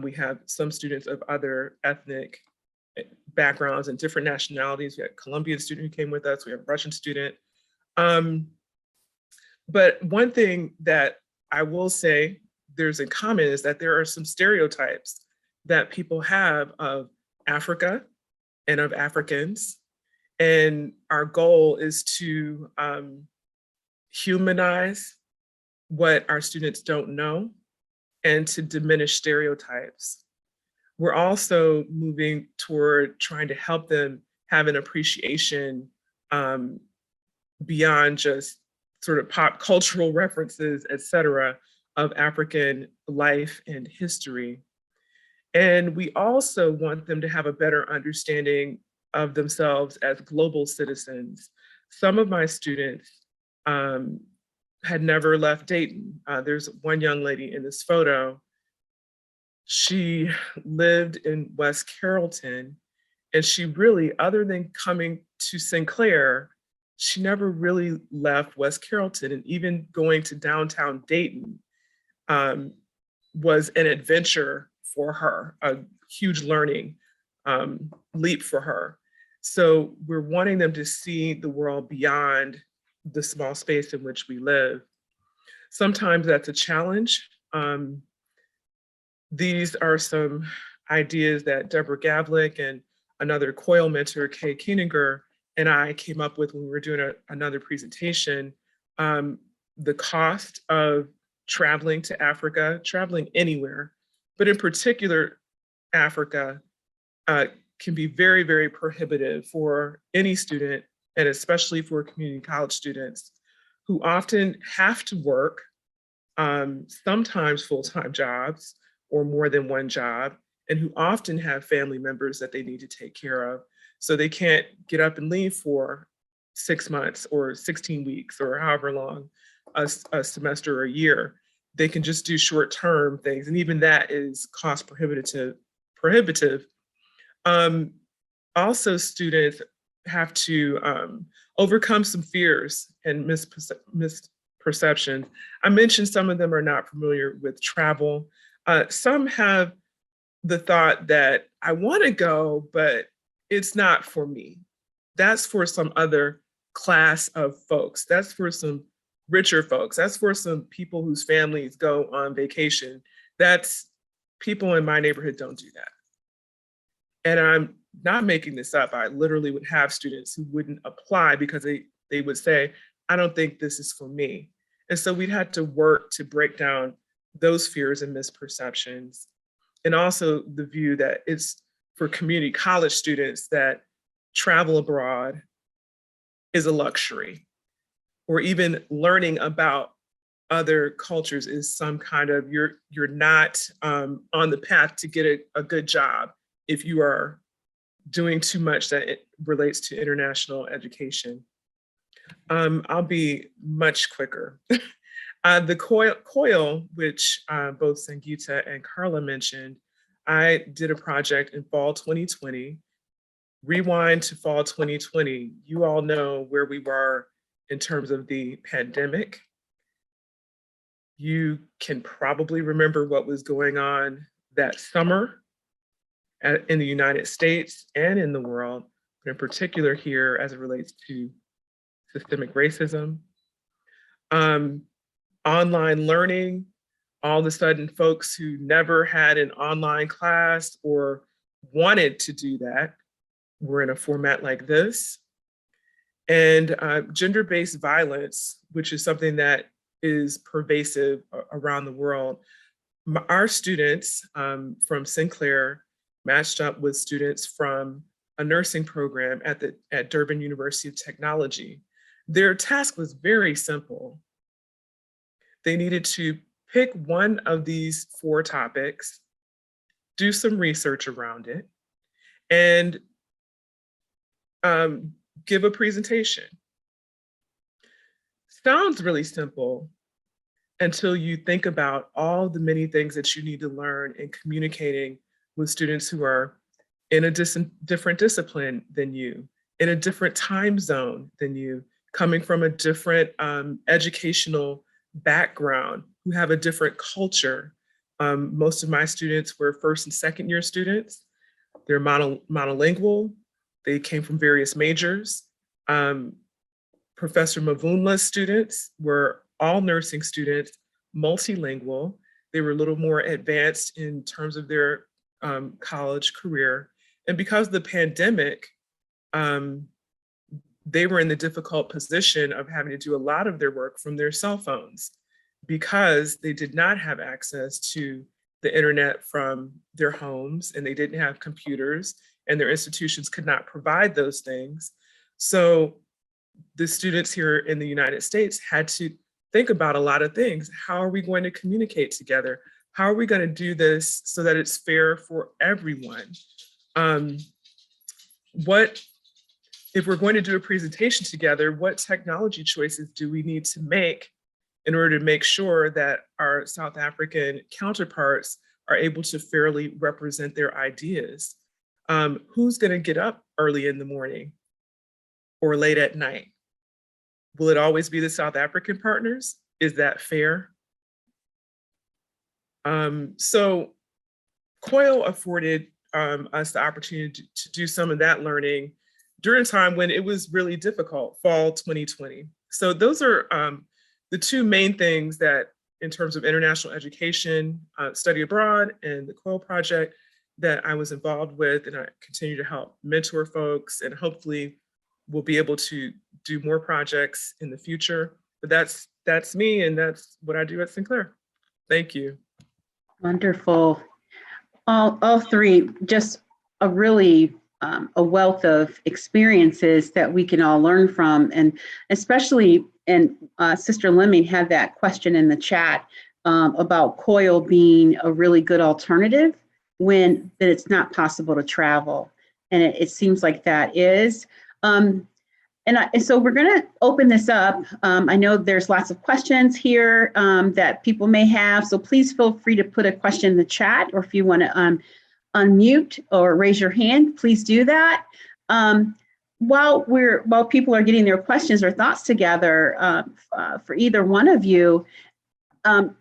We have some students of other ethnic backgrounds and different nationalities. We had a Colombian student who came with us. We have a Russian student. But one thing that I will say there's in common is that there are some stereotypes that people have of Africa and of Africans. And our goal is to humanize what our students don't know and to diminish stereotypes. we're also moving toward trying to help them have an appreciation beyond just sort of pop cultural references, et cetera, of African life and history. And we also want them to have a better understanding of themselves as global citizens. Some of my students had never left Dayton. There's one young lady in this photo. She lived in West Carrollton, and she really, other than coming to Sinclair, she never really left West Carrollton. And even going to downtown Dayton was an adventure for her, a huge learning leap for her. So we're wanting them to see the world beyond the small space in which we live. Sometimes that's a challenge. These are some ideas that Deborah Gavlik and another COIL mentor, Kay Keeneger, and I came up with when we were doing another presentation. The cost of traveling to Africa, traveling anywhere, but in particular, Africa can be very, very prohibitive for any student, and especially for community college students who often have to work, sometimes full-time jobs or more than one job, and who often have family members that they need to take care of. So they can't get up and leave for 6 months or 16 weeks or however long a semester or a year. They can just do short-term things, and even that is cost prohibitive. Also, students have to overcome some fears and misperceptions. I mentioned some of them are not familiar with travel. Some have the thought that I want to go, but it's not for me. That's for some other class of folks. That's for some richer folks. That's for some people whose families go on vacation. That's people in my neighborhood don't do that. And I'm not making this up. I literally would have students who wouldn't apply because they would say, I don't think this is for me. And so we'd had to work to break down those fears and misperceptions. And also the view that it's for community college students that travel abroad is a luxury, or even learning about other cultures is some kind of, you're not on the path to get a good job if you are doing too much that it relates to international education. I'll be much quicker. The COIL, which both Sangeeta and Carla mentioned, I did a project in fall 2020. Rewind to fall 2020, you all know where we were in terms of the pandemic. You can probably remember what was going on that summer in the United States and in the world, but in particular here as it relates to systemic racism. Online learning, all of a sudden folks who never had an online class or wanted to do that were in a format like this. And gender-based violence, which is something that is pervasive around the world. Our students from Sinclair matched up with students from a nursing program at Durban University of Technology. Their task was very simple. They needed to pick one of these 4 topics, do some research around it, and give a presentation. Sounds really simple until you think about all the many things that you need to learn in communicating with students who are in a different discipline than you, in a different time zone than you, coming from a different educational background, who have a different culture. Most of my students were first and second year students. They're monolingual. They came from various majors. Professor Mavunla's students were all nursing students, multilingual. They were a little more advanced in terms of their college career. And because of the pandemic, they were in the difficult position of having to do a lot of their work from their cell phones because they did not have access to the internet from their homes, and they didn't have computers, and their institutions could not provide those things. So the students here in the United States had to think about a lot of things. How are we going to communicate together? How are we going to do this so that it's fair for everyone? What, if we're going to do a presentation together, what technology choices do we need to make in order to make sure that our South African counterparts are able to fairly represent their ideas? Who's going to get up early in the morning or late at night? Will it always be the South African partners? Is that fair? So COIL afforded us the opportunity to do some of that learning during a time when it was really difficult, fall 2020. So those are the two main things that, in terms of international education, study abroad, and the COIL project, that I was involved with, and I continue to help mentor folks, and hopefully we'll be able to do more projects in the future. But that's me, and that's what I do at Sinclair. Thank you. Wonderful. All three, just a really a wealth of experiences that we can all learn from, and especially, and Sister Lemming had that question in the chat about COIL being a really good alternative when that it's not possible to travel, and it seems like that is. And so we're going to open this up. I know there's lots of questions here that people may have, so please feel free to put a question in the chat, or if you want to unmute or raise your hand, please do that. While people are getting their questions or thoughts together for either one of you,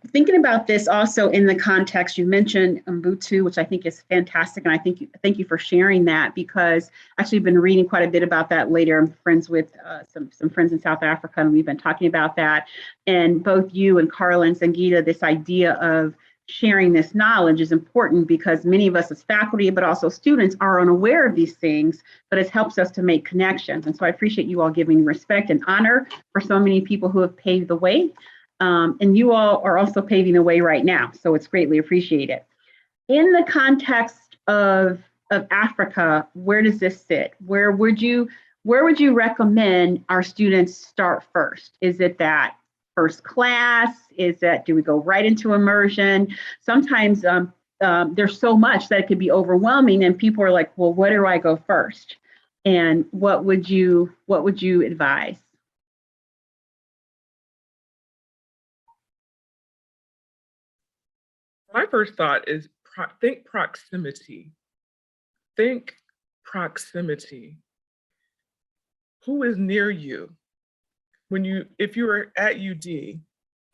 thinking about this also in the context, you mentioned Ubuntu, which I think is fantastic, and thank you for sharing that, because actually I've been reading quite a bit about that later. I'm friends with some friends in South Africa, and we've been talking about that. And both you and Carla and Sangeeta, this idea of sharing this knowledge is important, because many of us as faculty, but also students, are unaware of these things, but it helps us to make connections. And so I appreciate you all giving respect and honor for so many people who have paved the way. And you all are also paving the way right now, so it's greatly appreciated. In the context of Africa, where does this sit? Where would you recommend our students start first? Is it that first class? Is that, do we go right into immersion? Sometimes there's so much that it could be overwhelming, and people are like, well, where do I go first? And what would you advise? My first thought is think proximity. Think proximity. Who is near you? If you are at UD,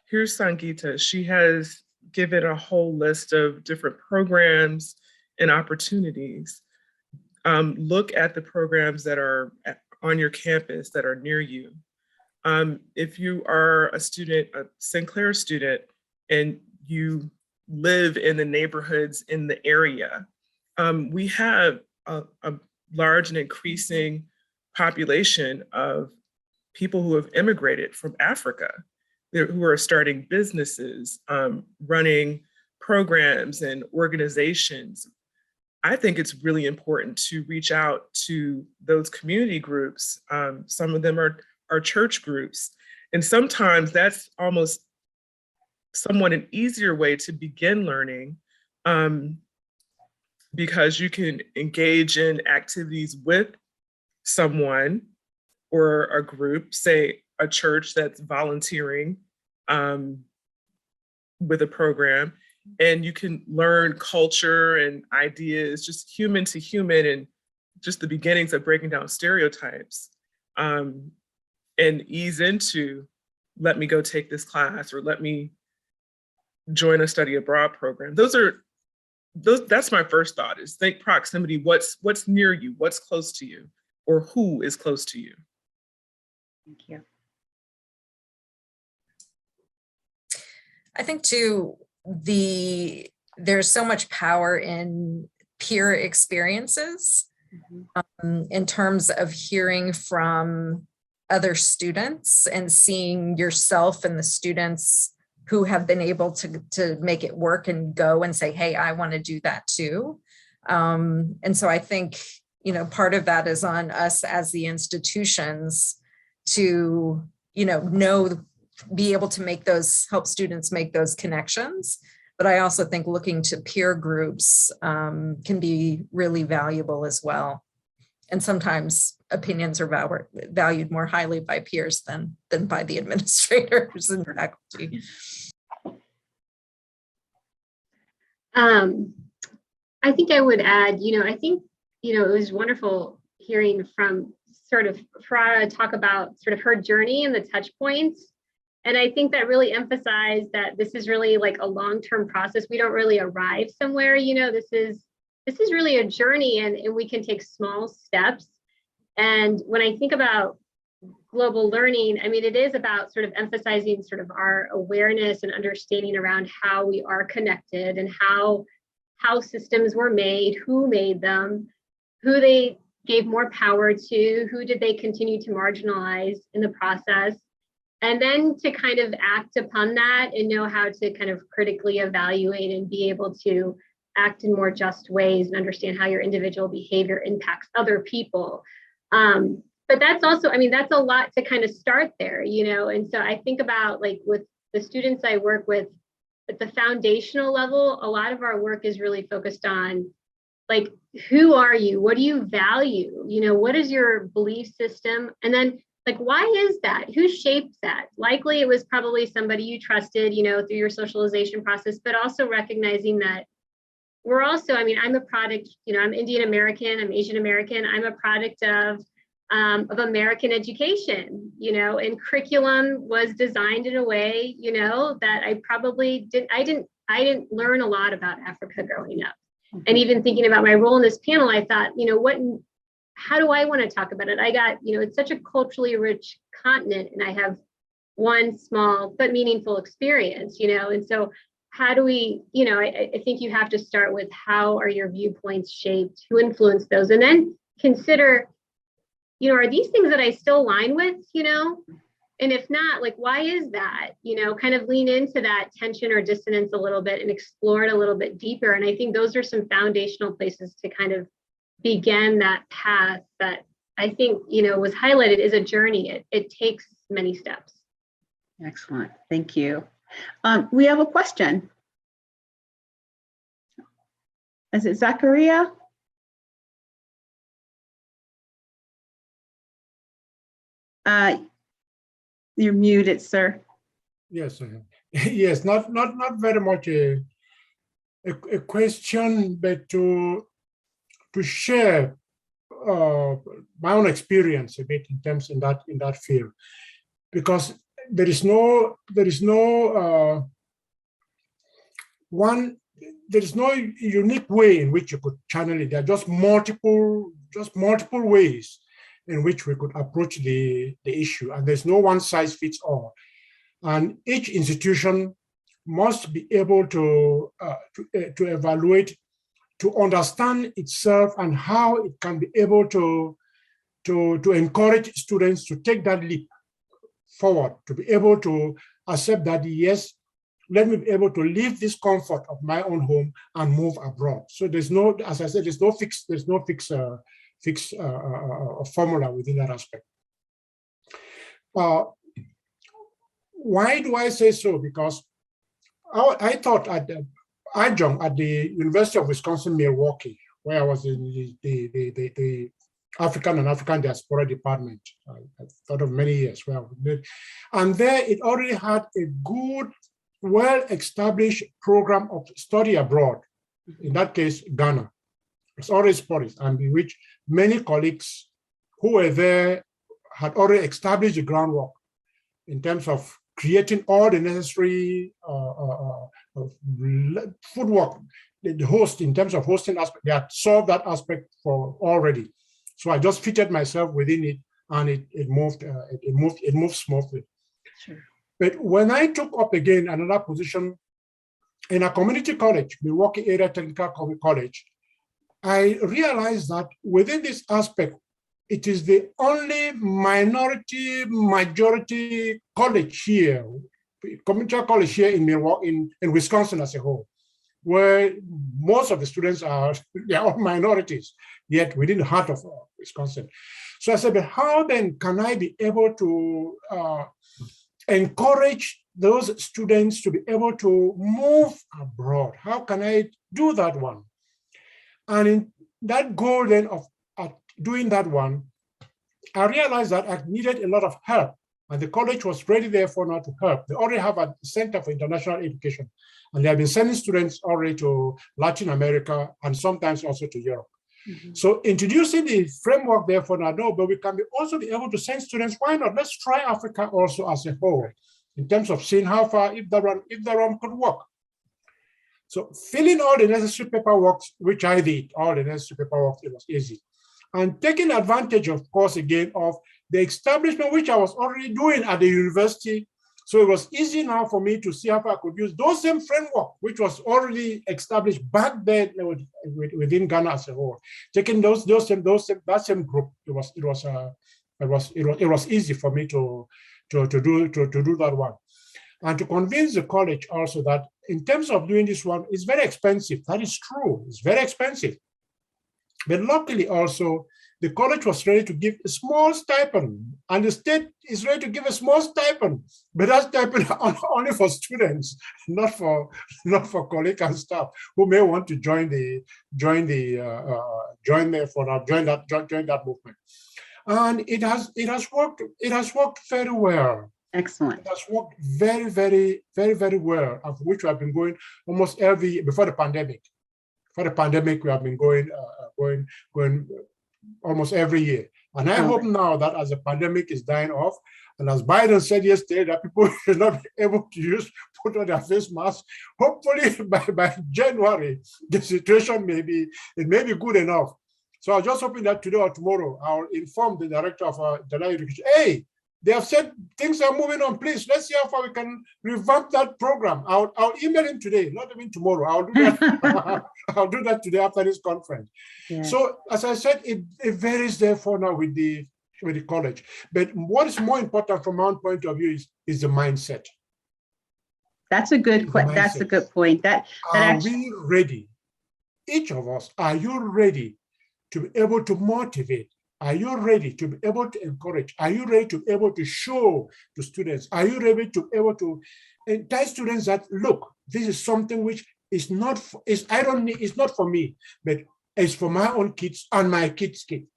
here's Sangeeta. She has given a whole list of different programs and opportunities. Look at the programs that are on your campus that are near you. If you are a student, a Sinclair student, and you live in the neighborhoods in the area, we have a large and increasing population of people who have immigrated from Africa, who are starting businesses, running programs and organizations. I think it's really important to reach out to those community groups. Some of them are church groups. And sometimes that's almost somewhat an easier way to begin learning, because you can engage in activities with someone or a group, say a church that's volunteering with a program, and you can learn culture and ideas, just human to human, and just the beginnings of breaking down stereotypes, and ease into, let me go take this class, or let me join a study abroad program. That's my first thought, is think proximity. What's near you, what's close to you, or who is close to you. Thank you. I think too, there's so much power in peer experiences, in terms of hearing from other students and seeing yourself and the students who have been able to make it work and go and say, hey, I want to do that too. And so I think, part of that is on us as the institutions to, be able to help students make those connections. But I also think looking to peer groups can be really valuable as well. And sometimes opinions are valued more highly by peers than by the administrators and faculty. I think I would add, I think, it was wonderful hearing from sort of Farah talk about sort of her journey and the touch points. And I think that really emphasized that this is really like a long-term process. We don't really arrive somewhere, this is really a journey, and we can take small steps. And when I think about global learning, I mean, it is about sort of emphasizing sort of our awareness and understanding around how we are connected and how systems were made, who made them, who they gave more power to, who did they continue to marginalize in the process, and then to kind of act upon that and know how to kind of critically evaluate and be able to act in more just ways and understand how your individual behavior impacts other people. But that's also, I mean, that's a lot to kind of start there, and so I think about like with the students I work with at the foundational level, a lot of our work is really focused on like, who are you? What do you value? What is your belief system? And then like, why is that? Who shaped that? Likely it was probably somebody you trusted, through your socialization process, but also recognizing that we're also, I mean, I'm a product, I'm Indian American, I'm Asian American, I'm a product of American education, and curriculum was designed in a way, that I probably didn't learn a lot about Africa growing up. Mm-hmm. And even thinking about my role in this panel, I thought, how do I want to talk about it? I got, it's such a culturally rich continent, and I have one small but meaningful experience, and so how do we, I think you have to start with how are your viewpoints shaped, who influence those, and then consider, are these things that I still align with, and if not, like, why is that, kind of lean into that tension or dissonance a little bit and explore it a little bit deeper. And I think those are some foundational places to kind of begin that path that I think, was highlighted is a journey. It takes many steps. Excellent. Thank you. We have a question. Is it Zachariah? You're muted, sir. Yes, yes, not very much a question, but to share my own experience a bit in that field, because there is no unique way in which you could channel it. There are just multiple ways in which we could approach the issue, and there's no one size fits all. And each institution must be able to evaluate, to understand itself and how it can be able to encourage students to take that leap forward, to be able to accept that, yes, let me be able to leave this comfort of my own home and move abroad. So there's no, as I said, there's no fixed formula within that aspect. Why do I say so? Because I taught at the adjunct at the University of Wisconsin-Milwaukee, where I was in the African and African Diaspora Department. I thought of many years. And there it already had a good, well-established program of study abroad, in that case, Ghana. It's already established, and in which many colleagues who were there had already established the groundwork in terms of creating all the necessary footwork, the host, in terms of hosting aspect, they had solved that aspect for already. So I just fitted myself within it, and it moved smoothly. Sure. But when I took up again another position in a community college, Milwaukee Area Technical College, I realized that within this aspect, it is the only minority-majority college here community college here in Milwaukee, in Wisconsin as a whole, where most of the students they're all minorities, yet within the heart of Wisconsin. So I said, but how then can I be able to encourage those students to be able to move abroad? How can I do that one? And in that goal then of doing that one, I realized that I needed a lot of help. And the college was ready therefore now to help. They already have a Center for International Education, and they have been sending students already to Latin America and sometimes also to Europe. Mm-hmm. So introducing the framework therefore now, no, but we can also be able to send students. Why not? Let's try Africa also as a whole in terms of seeing how far, if the run could work. So filling all the necessary paperwork, which I did, all the necessary paperwork, it was easy. And taking advantage, of course, again, of the establishment, which I was already doing at the university. So it was easy now for me to see how I could use those same framework, which was already established back then within Ghana as a whole. Taking that same group, it was easy for me to do that one. And to convince the college also that in terms of doing this one, it's very expensive. That is true, it's very expensive. But luckily also, the college was ready to give a small stipend, and the state is ready to give a small stipend, but that stipend only for students, not for colleagues and staff who may want to join that movement. And it has worked very well. Excellent. It has worked very, very, very, very well, of which we have been going almost every year before the pandemic. For the pandemic, we have been going almost every year. And I hope now that as the pandemic is dying off, and as Biden said yesterday, that people will not be able to put on their face masks, hopefully by January, the situation may be good enough. So I was just hoping that today or tomorrow, I'll inform the director of international education, hey, they have said things are moving on. Please, let's see how far we can revamp that program. I'll email him today, not even tomorrow. I'll do that. I'll do that today after this conference. Yeah. So as I said, it varies therefore now with the college. But what is more important from my own point of view is the mindset. That's a good point. That's a good point. Are we ready? Each of us, are you ready to be able to motivate? Are you ready to be able to encourage? Are you ready to be able to show to students? Are you ready to be able to tell students that, look, this is something which is not for me, but it's for my own kids and my kids' kids.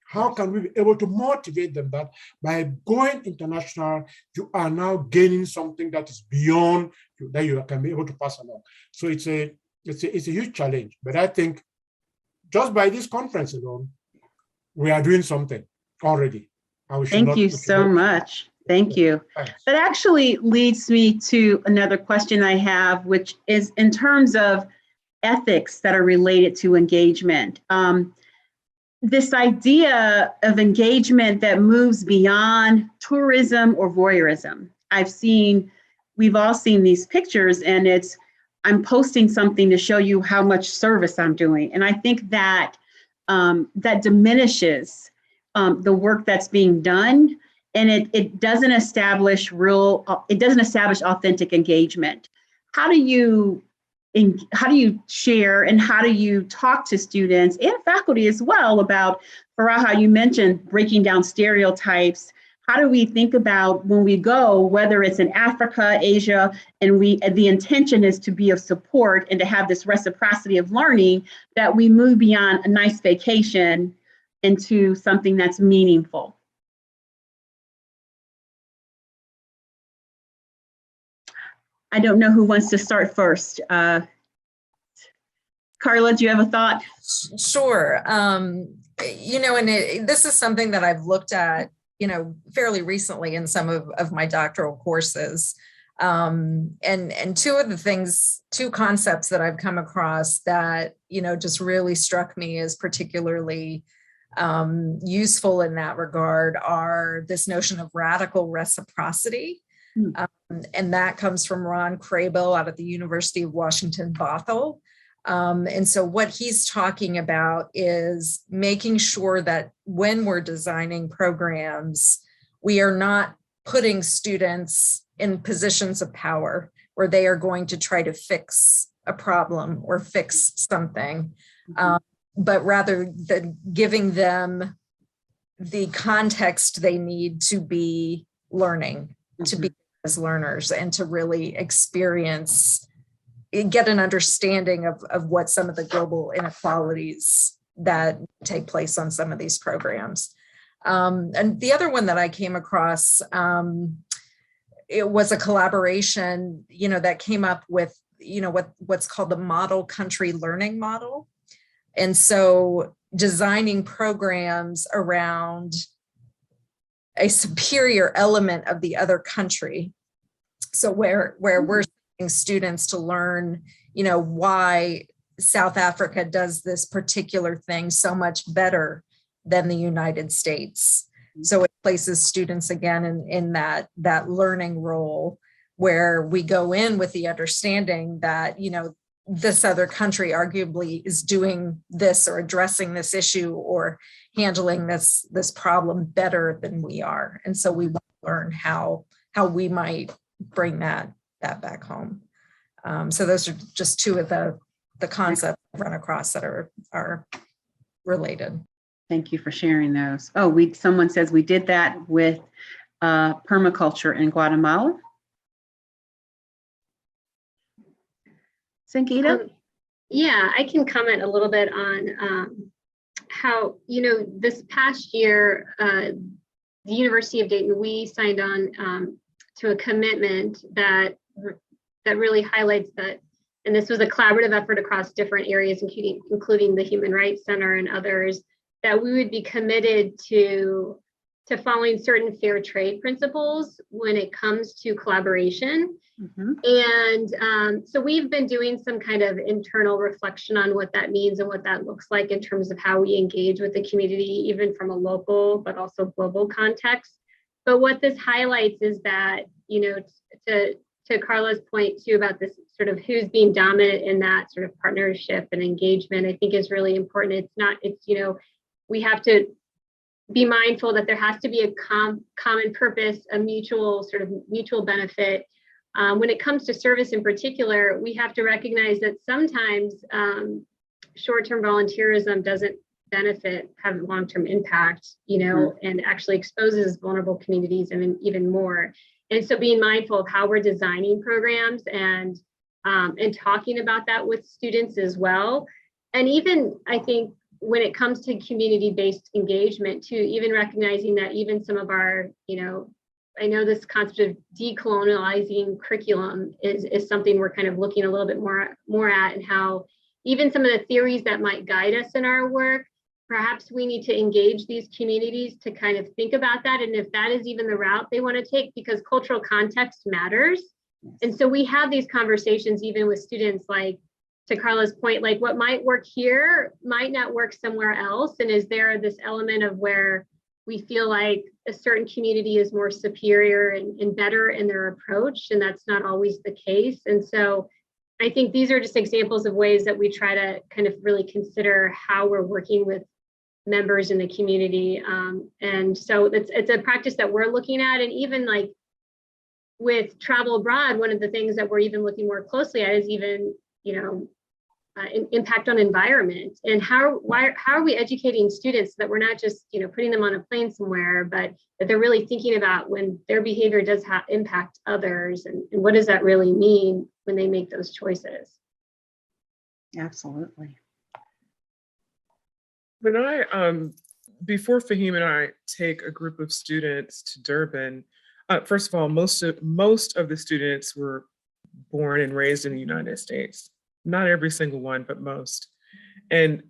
How can we be able to motivate them that by going international, you are now gaining something that is beyond you, that you can be able to pass along? So it's a huge challenge, but I think just by this conference alone, we are doing something already. Thank you so much. Thank you. Thanks. That actually leads me to another question I have, which is in terms of ethics that are related to engagement. This idea of engagement that moves beyond tourism or voyeurism. We've all seen these pictures, and I'm posting something to show you how much service I'm doing. And I think that that diminishes the work that's being done, and it doesn't establish authentic engagement. How do you share, and how do you talk to students and faculty as well about, Faraha, you mentioned breaking down stereotypes. How do we think about when we go, whether it's in Africa, Asia, and the intention is to be of support and to have this reciprocity of learning, that we move beyond a nice vacation into something that's meaningful? I don't know who wants to start first. Carla, do you have a thought? Sure. This is something that I've looked at fairly recently in some of my doctoral courses. And two concepts that I've come across that, just really struck me as particularly useful in that regard are this notion of radical reciprocity. And that comes from Ron Crable out of the University of Washington, Bothell. And so what he's talking about is making sure that when we're designing programs, we are not putting students in positions of power where they are going to try to fix a problem or fix something, but rather than giving them the context they need to be learning, to be as learners, and to really experience, get an understanding of what some of the global inequalities that take place on some of these programs. And the other one that I came across, it was a collaboration, that came up with, what's called the model country learning model. And so designing programs around a superior element of the other country. So where we're sending students to learn, why South Africa does this particular thing so much better than the United States. So it places students again in that learning role, where we go in with the understanding that, this other country arguably is doing this or addressing this issue or handling this problem better than we are. And so we want to learn how we might bring that back home. So those are just two of the concepts I've run across that are related. Thank you for sharing those. Oh, someone says we did that with permaculture in Guatemala. Sangeeta? Yeah, I can comment a little bit on how, this past year, the University of Dayton, we signed on to a commitment that really highlights that, and this was a collaborative effort across different areas, including the Human Rights Center and others, that we would be committed to following certain fair trade principles when it comes to collaboration. And so we've been doing some kind of internal reflection on what that means and what that looks like in terms of how we engage with the community, even from a local but also global context. But what this highlights is that, to Carla's point too about this sort of who's being dominant in that sort of partnership and engagement, I think is really important. We have to be mindful that there has to be a common purpose, a mutual benefit. When it comes to service in particular, we have to recognize that sometimes short-term volunteerism doesn't have long-term impact, and actually exposes vulnerable communities even more. And so being mindful of how we're designing programs and talking about that with students as well. And even, I think, when it comes to community-based engagement too, even recognizing that even some of our, I know this concept of decolonializing curriculum is something we're kind of looking a little bit more at, and how even some of the theories that might guide us in our work, perhaps we need to engage these communities to kind of think about that. And if that is even the route they want to take, because cultural context matters. And so we have these conversations even with students, like to Carla's point, like what might work here might not work somewhere else. And is there this element of where we feel like a certain community is more superior and better in their approach, and that's not always the case. And so I think these are just examples of ways that we try to kind of really consider how we're working with members in the community. And so it's a practice that we're looking at. And even like with travel abroad, one of the things that we're even looking more closely at is even, impact on environment, and how are we educating students so that we're not just putting them on a plane somewhere, but that they're really thinking about when their behavior does impact others, and what does that really mean when they make those choices. Absolutely. When before Fahim and I take a group of students to Durban, first of all, most of the students were born and raised in the United States. Not every single one, but most. And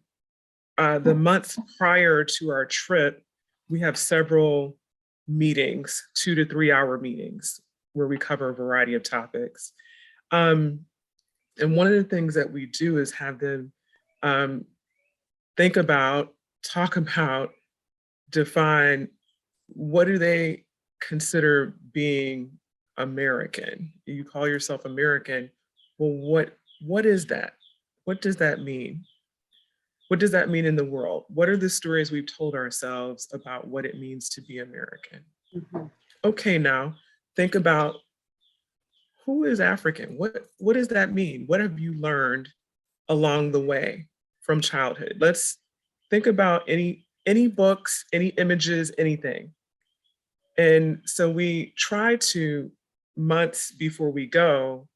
the month prior to our trip, we have several meetings, 2 to 3 hour meetings, where we cover a variety of topics. And one of the things that we do is have them think about, talk about, define, what do they consider being American? You call yourself American. Well, what is that? What does that mean? What does that mean in the world? What are the stories we've told ourselves about what it means to be American? Okay, now think about who is African? What does that mean? What have you learned along the way from childhood? Let's think about any books, any images, anything. And so we try to, months before we go,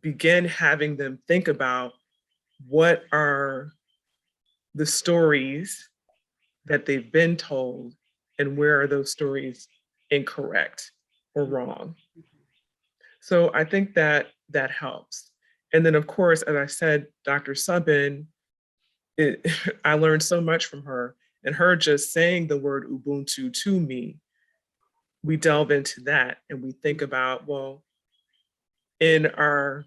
begin having them think about what are the stories that they've been told and where are those stories incorrect or wrong. So I think that helps. And then of course, as I said, Dr. Subbin, I learned so much from her, and her just saying the word Ubuntu to me, we delve into that and we think about, well, in our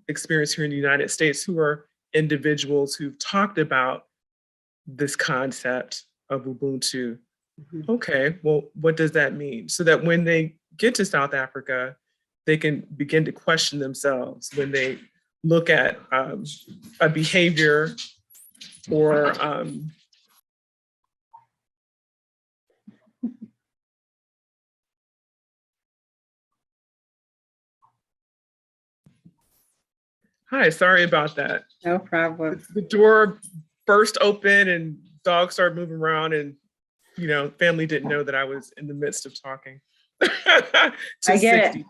experience here in the United States, who are individuals who've talked about this concept of Ubuntu. Okay, well, what does that mean? So that when they get to South Africa, they can begin to question themselves when they look at a behavior or hi, sorry about that. No problem. The door burst open and dogs started moving around, and family didn't know that I was in the midst of talking. I get it.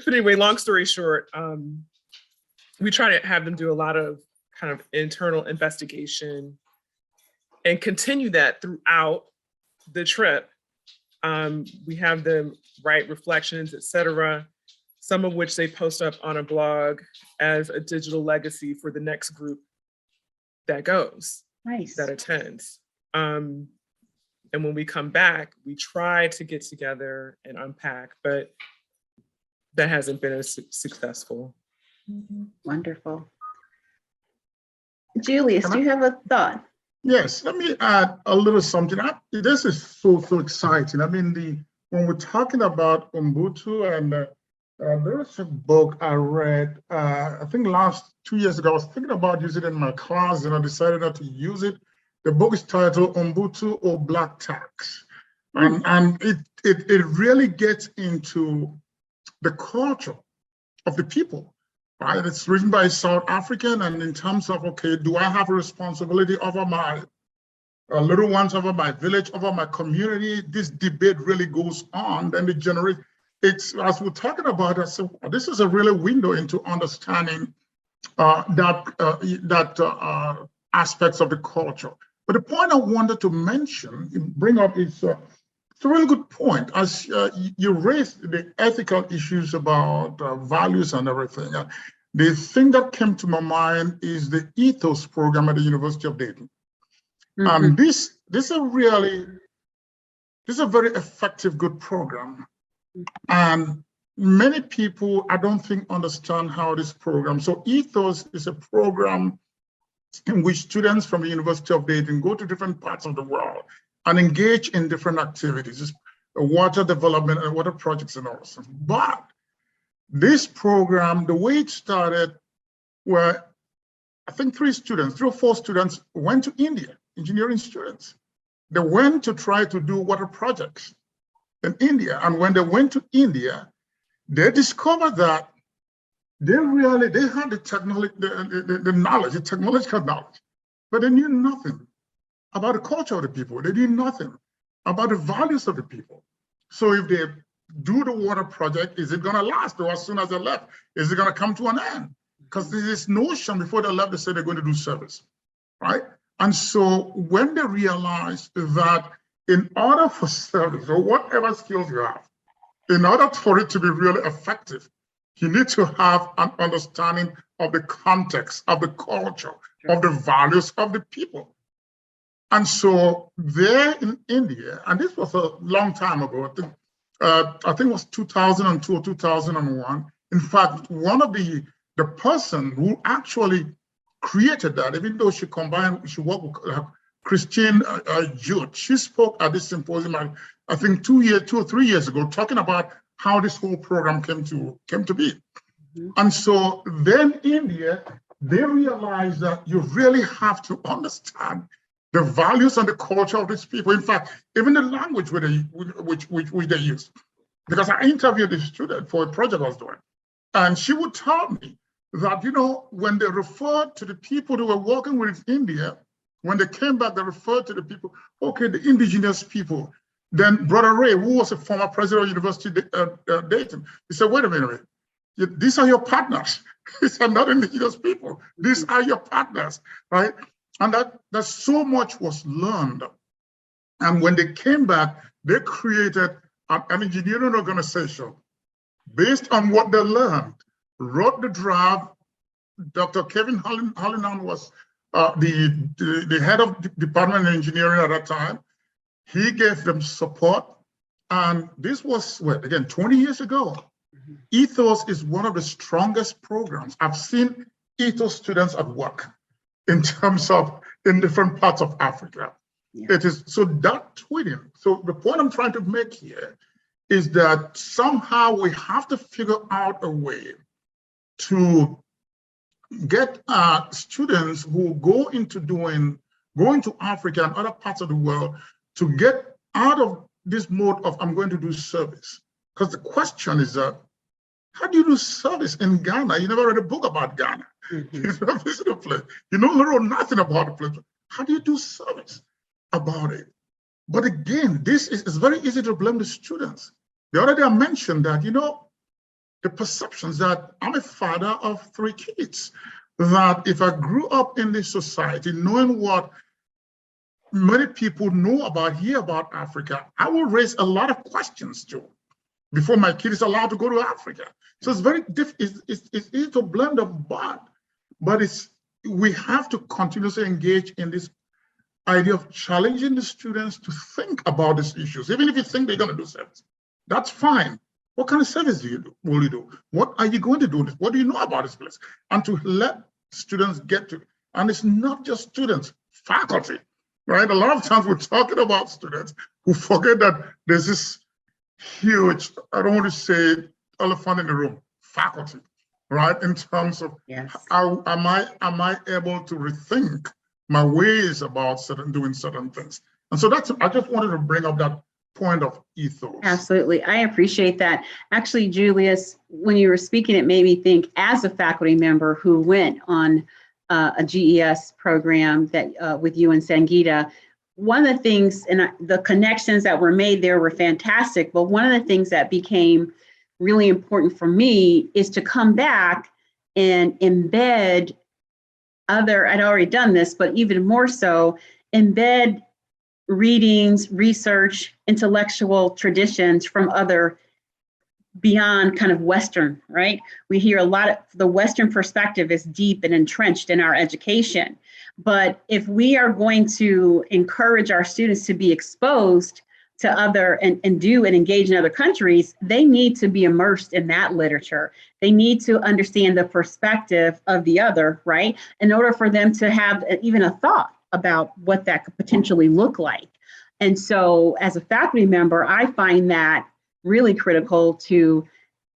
But anyway, long story short, we try to have them do a lot of kind of internal investigation and continue that throughout the trip. We have them write reflections, etc., some of which they post up on a blog as a digital legacy for the next group that goes, Nice. that attends. And when we come back, we try to get together and unpack, but that hasn't been as successful. Wonderful. Julius, do you have a thought? Yes, let me add a little something. This is so exciting. I mean, when we're talking about Ubuntu, and there's a book I read, I think last 2 years ago. I was thinking about using it in my class, and I decided not to use it. The book is titled Ubuntu or Black Tax, and it really gets into the culture of the people. Right, it's written by a South African, and in terms of, okay, do I have a responsibility over my little ones, over my village, over my community? This debate really goes on. Then it's as we're talking about it, so this is a really window into understanding that aspects of the culture. But the point I wanted to bring up is it's a really good point. As you raised the ethical issues about values and everything. The thing that came to my mind is the Ethos program at the University of Dayton. This is a very effective, good program. And many people, I don't think, understand how this program. So Ethos is a program in which students from the University of Dayton go to different parts of the world and engage in different activities, water development and water projects and all stuff. But this program, the way it started, where I think 3 or 4 students went to India, engineering students. They went to try to do water projects in India. And when they went to India, they discovered that they had the technological knowledge, but they knew nothing about the culture of the people. They knew nothing about the values of the people. So if they do the water project, is it going to last? Or as soon as they left, is it going to come to an end? Because there's this notion before they left, they said they're going to do service, right? And so when they realized that in order for service or whatever skills you have, in order for it to be really effective, you need to have an understanding of the context, of the culture, of the values of the people. And so there in India, and this was a long time ago, I think it was 2002 or 2001. In fact, one of the person who actually created that, even though she worked with Christine Jude, she spoke at this symposium, I think 2 or 3 years ago, talking about how this whole program came to be. And so then India, they realized that you really have to understand the values and the culture of these people. In fact, even the language which they use. because I interviewed a student for a project I was doing. And she would tell me that, when they referred to the people who were working with India, when they came back, they referred to the people, okay, the indigenous people. Then Brother Ray, who was a former president of University Dayton, he said, wait a minute, these are your partners. These are not indigenous people. These are your partners, right? And that so much was learned. And when they came back, they created an engineering organization based on what they learned, wrote the draft. Dr. Kevin Hallinan was the head of the Department of Engineering at that time. He gave them support. And this was, again, 20 years ago. Ethos is one of the strongest programs. I've seen Ethos students at work in terms of in different parts of Africa. Yeah. It is, so that tweeting, so the point I'm trying to make here is that somehow we have to figure out a way to get students who go into Africa and other parts of the world to get out of this mode of I'm going to do service. Because the question is how do you do service in Ghana? You never read a book about Ghana. You never visited a place. You know nothing about the place. How do you do service about it? But again, this is very easy to blame the students. The other day I mentioned that, the perceptions that I'm a father of 3 kids, that if I grew up in this society, knowing what many people know hear about Africa, I will raise a lot of questions too before my kid is allowed to go to Africa. So it's very difficult. It's easy to blame them, but we have to continuously engage in this idea of challenging the students to think about these issues. Even if you think they're going to do service, that's fine. What kind of service will you do? What are you going to do? What do you know about this place? And to let students get to, and it's not just students, faculty, right? A lot of times we're talking about students who forget that there's this huge, I don't want to say elephant in the room, faculty, right? In terms of how am I able to rethink my ways about doing certain things? And so I just wanted to bring up that point of ethos. Absolutely. I appreciate that. Actually, Julius, when you were speaking, it made me think as a faculty member who went on a GES program that with you and Sangeeta, one of the things, and the connections that were made there were fantastic, but one of the things that became really important for me is to come back and embed I'd already done this, but even more so, embed readings, research, intellectual traditions from other beyond kind of Western, right? We hear a lot of the Western perspective is deep and entrenched in our education. But if we are going to encourage our students to be exposed to other and engage in other countries, they need to be immersed in that literature. They need to understand the perspective of the other, right? In order for them to have even a thought about what that could potentially look like. And so as a faculty member, I find that really critical to,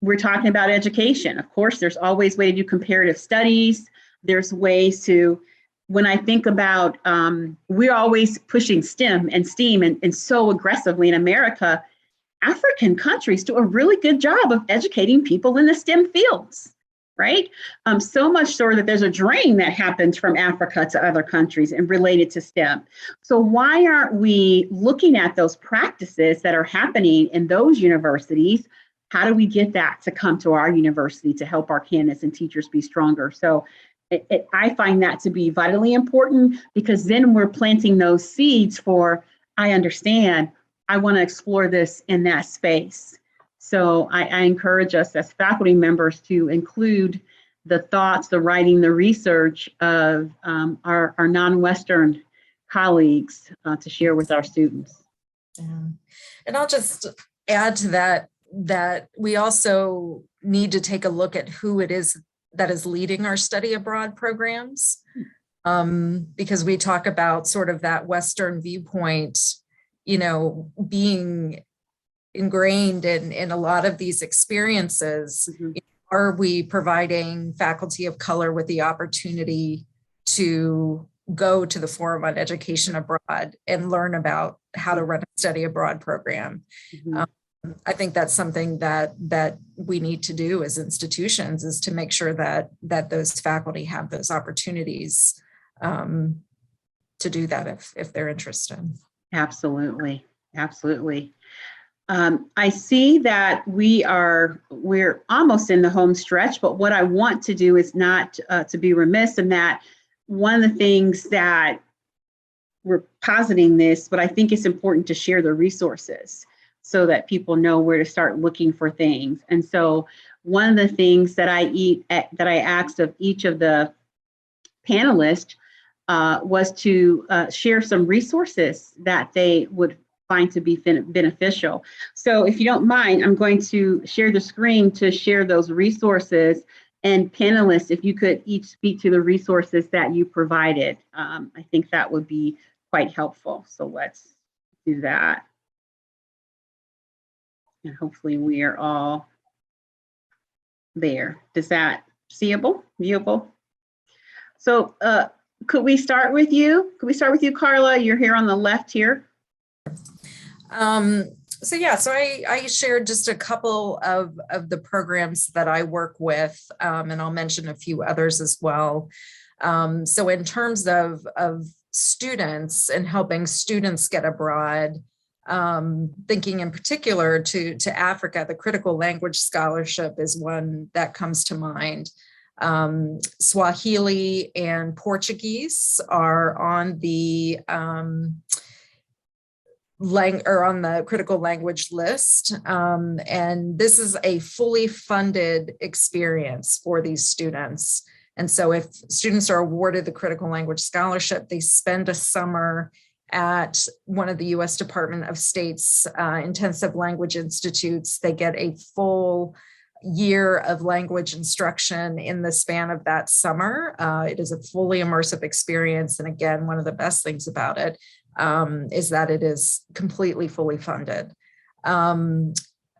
we're talking about education. Of course, there's always ways to do comparative studies. There's ways to, when I think about, we're always pushing STEM and STEAM and so aggressively in America. African countries do a really good job of educating people in the STEM fields, right? So much so that there's a drain that happens from Africa to other countries and related to STEM. So why aren't we looking at those practices that are happening in those universities? How do we get that to come to our university to help our candidates and teachers be stronger? So I find that to be vitally important, because then we're planting those seeds for, I understand, I want to explore this in that space. So I encourage us as faculty members to include the thoughts, the writing, the research of our non-Western colleagues to share with our students. Yeah. And I'll just add to that we also need to take a look at who it is that is leading our study abroad programs, because we talk about sort of that Western viewpoint, being ingrained in a lot of these experiences. Mm-hmm. Are we providing faculty of color with the opportunity to go to the Forum on Education Abroad and learn about how to run a study abroad program? Mm-hmm. I think that's something that we need to do as institutions, is to make sure that those faculty have those opportunities to do that if they're interested. Absolutely, absolutely. I see that we're almost in the home stretch, but what I want to do is not to be remiss in that one of the things that we're positing this, but I think it's important to share the resources so that people know where to start looking for things. And so one of the things that I asked of each of the panelists was to share some resources that they would find to be beneficial. So if you don't mind, I'm going to share the screen to share those resources. And panelists, if you could each speak to the resources that you provided, I think that would be quite helpful. So let's do that. And hopefully we are all there. Is that seeable, viewable? So could we start with you? Could we start with you, Carla? You're here on the left here. So I shared just a couple of the programs that I work with, and I'll mention a few others as well. So in terms of students and helping students get abroad, thinking in particular to Africa, the Critical Language Scholarship is one that comes to mind. Swahili and Portuguese are on the on the critical language list. And this is a fully funded experience for these students. And so if students are awarded the Critical Language Scholarship, they spend a summer at one of the U.S. Department of State's intensive language institutes. They get a full year of language instruction in the span of that summer. It is a fully immersive experience. And again, one of the best things about it is that it is completely fully funded.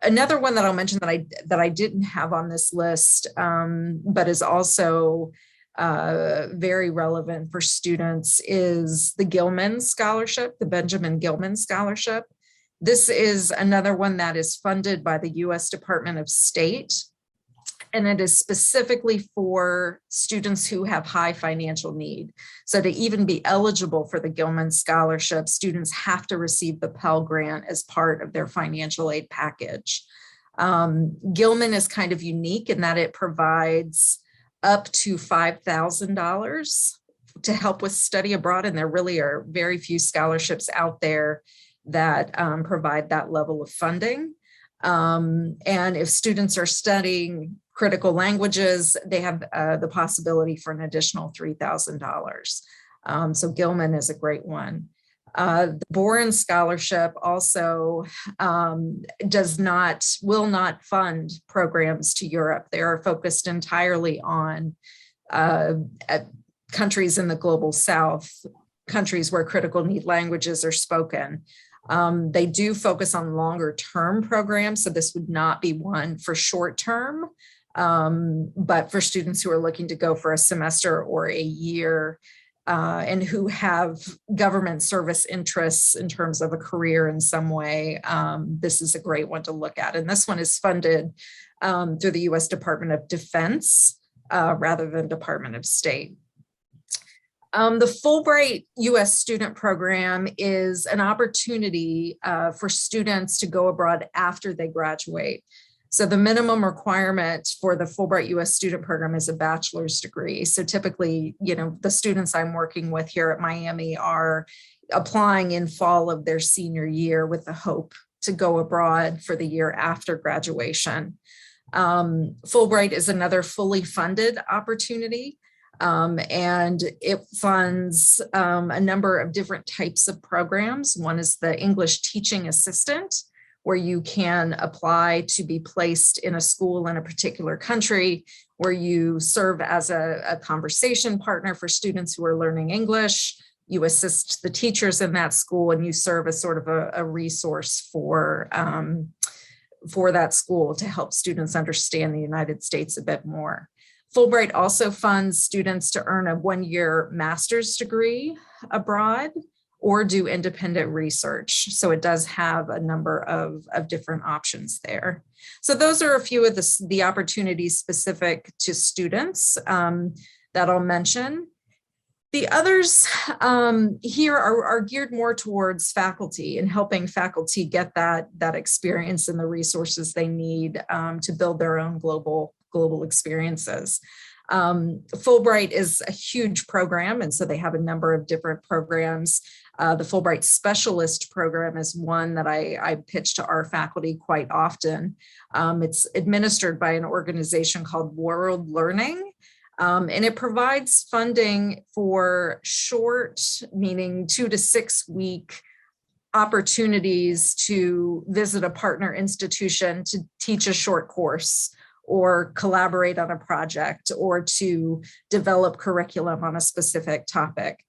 Another one that I'll mention that I didn't have on this list, but is also very relevant for students, is the Gilman Scholarship, the Benjamin Gilman Scholarship. This is another one that is funded by the U.S. Department of State, and it is specifically for students who have high financial need. So to even be eligible for the Gilman Scholarship, students have to receive the Pell Grant as part of their financial aid package. Gilman is kind of unique in that it provides up to $5,000 to help with study abroad, and there really are very few scholarships out there that provide that level of funding. And if students are studying critical languages, they have the possibility for an additional $3,000. So Gilman is a great one. The Bourne Scholarship also will not fund programs to Europe. They are focused entirely on countries in the global South, countries where critical need languages are spoken. They do focus on longer term programs, so this would not be one for short term, but for students who are looking to go for a semester or a year and who have government service interests in terms of a career in some way, this is a great one to look at. And this one is funded through the U.S. Department of Defense rather than Department of State. The Fulbright U.S. student program is an opportunity for students to go abroad after they graduate. So the minimum requirement for the Fulbright U.S. student program is a bachelor's degree. So typically, the students I'm working with here at Miami are applying in fall of their senior year with the hope to go abroad for the year after graduation. Fulbright is another fully funded opportunity. And it funds a number of different types of programs. One is the English teaching assistant, where you can apply to be placed in a school in a particular country, where you serve as a conversation partner for students who are learning English. You assist the teachers in that school, and you serve as sort of a resource for that school to help students understand the United States a bit more. Fulbright also funds students to earn a one-year master's degree abroad, or do independent research. So it does have a number of different options there. So those are a few of the opportunities specific to students that I'll mention. The others here are geared more towards faculty and helping faculty get that experience and the resources they need to build their own global experiences. Fulbright is a huge program, and so they have a number of different programs. The Fulbright Specialist Program is one that I pitch to our faculty quite often. It's administered by an organization called World Learning. And it provides funding for short, meaning 2 to 6 week opportunities to visit a partner institution to teach a short course or collaborate on a project or to develop curriculum on a specific topic.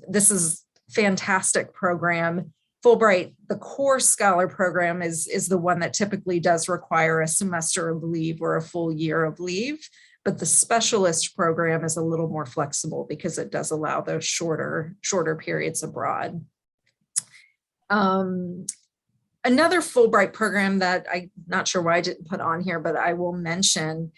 This is a fantastic program. Fulbright, the core scholar program is the one that typically does require a semester of leave or a full year of leave. But the specialist program is a little more flexible because it does allow those shorter periods abroad. Another Fulbright program that I'm not sure why I didn't put on here, but I will mention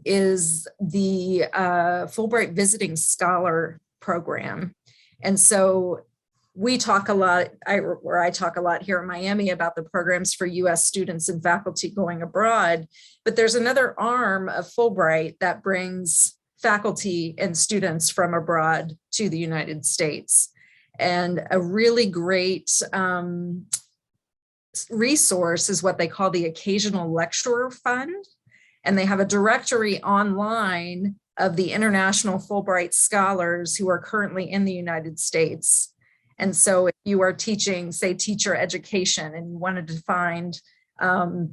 is the Fulbright Visiting Scholar Program. And so we talk a lot, I talk a lot here in Miami about the programs for US students and faculty going abroad, but there's another arm of Fulbright that brings faculty and students from abroad to the United States. And a really great resource is what they call the Occasional Lecturer Fund. And they have a directory online of the international Fulbright scholars who are currently in the United States. And so if you are teaching, say, teacher education, and you wanted to find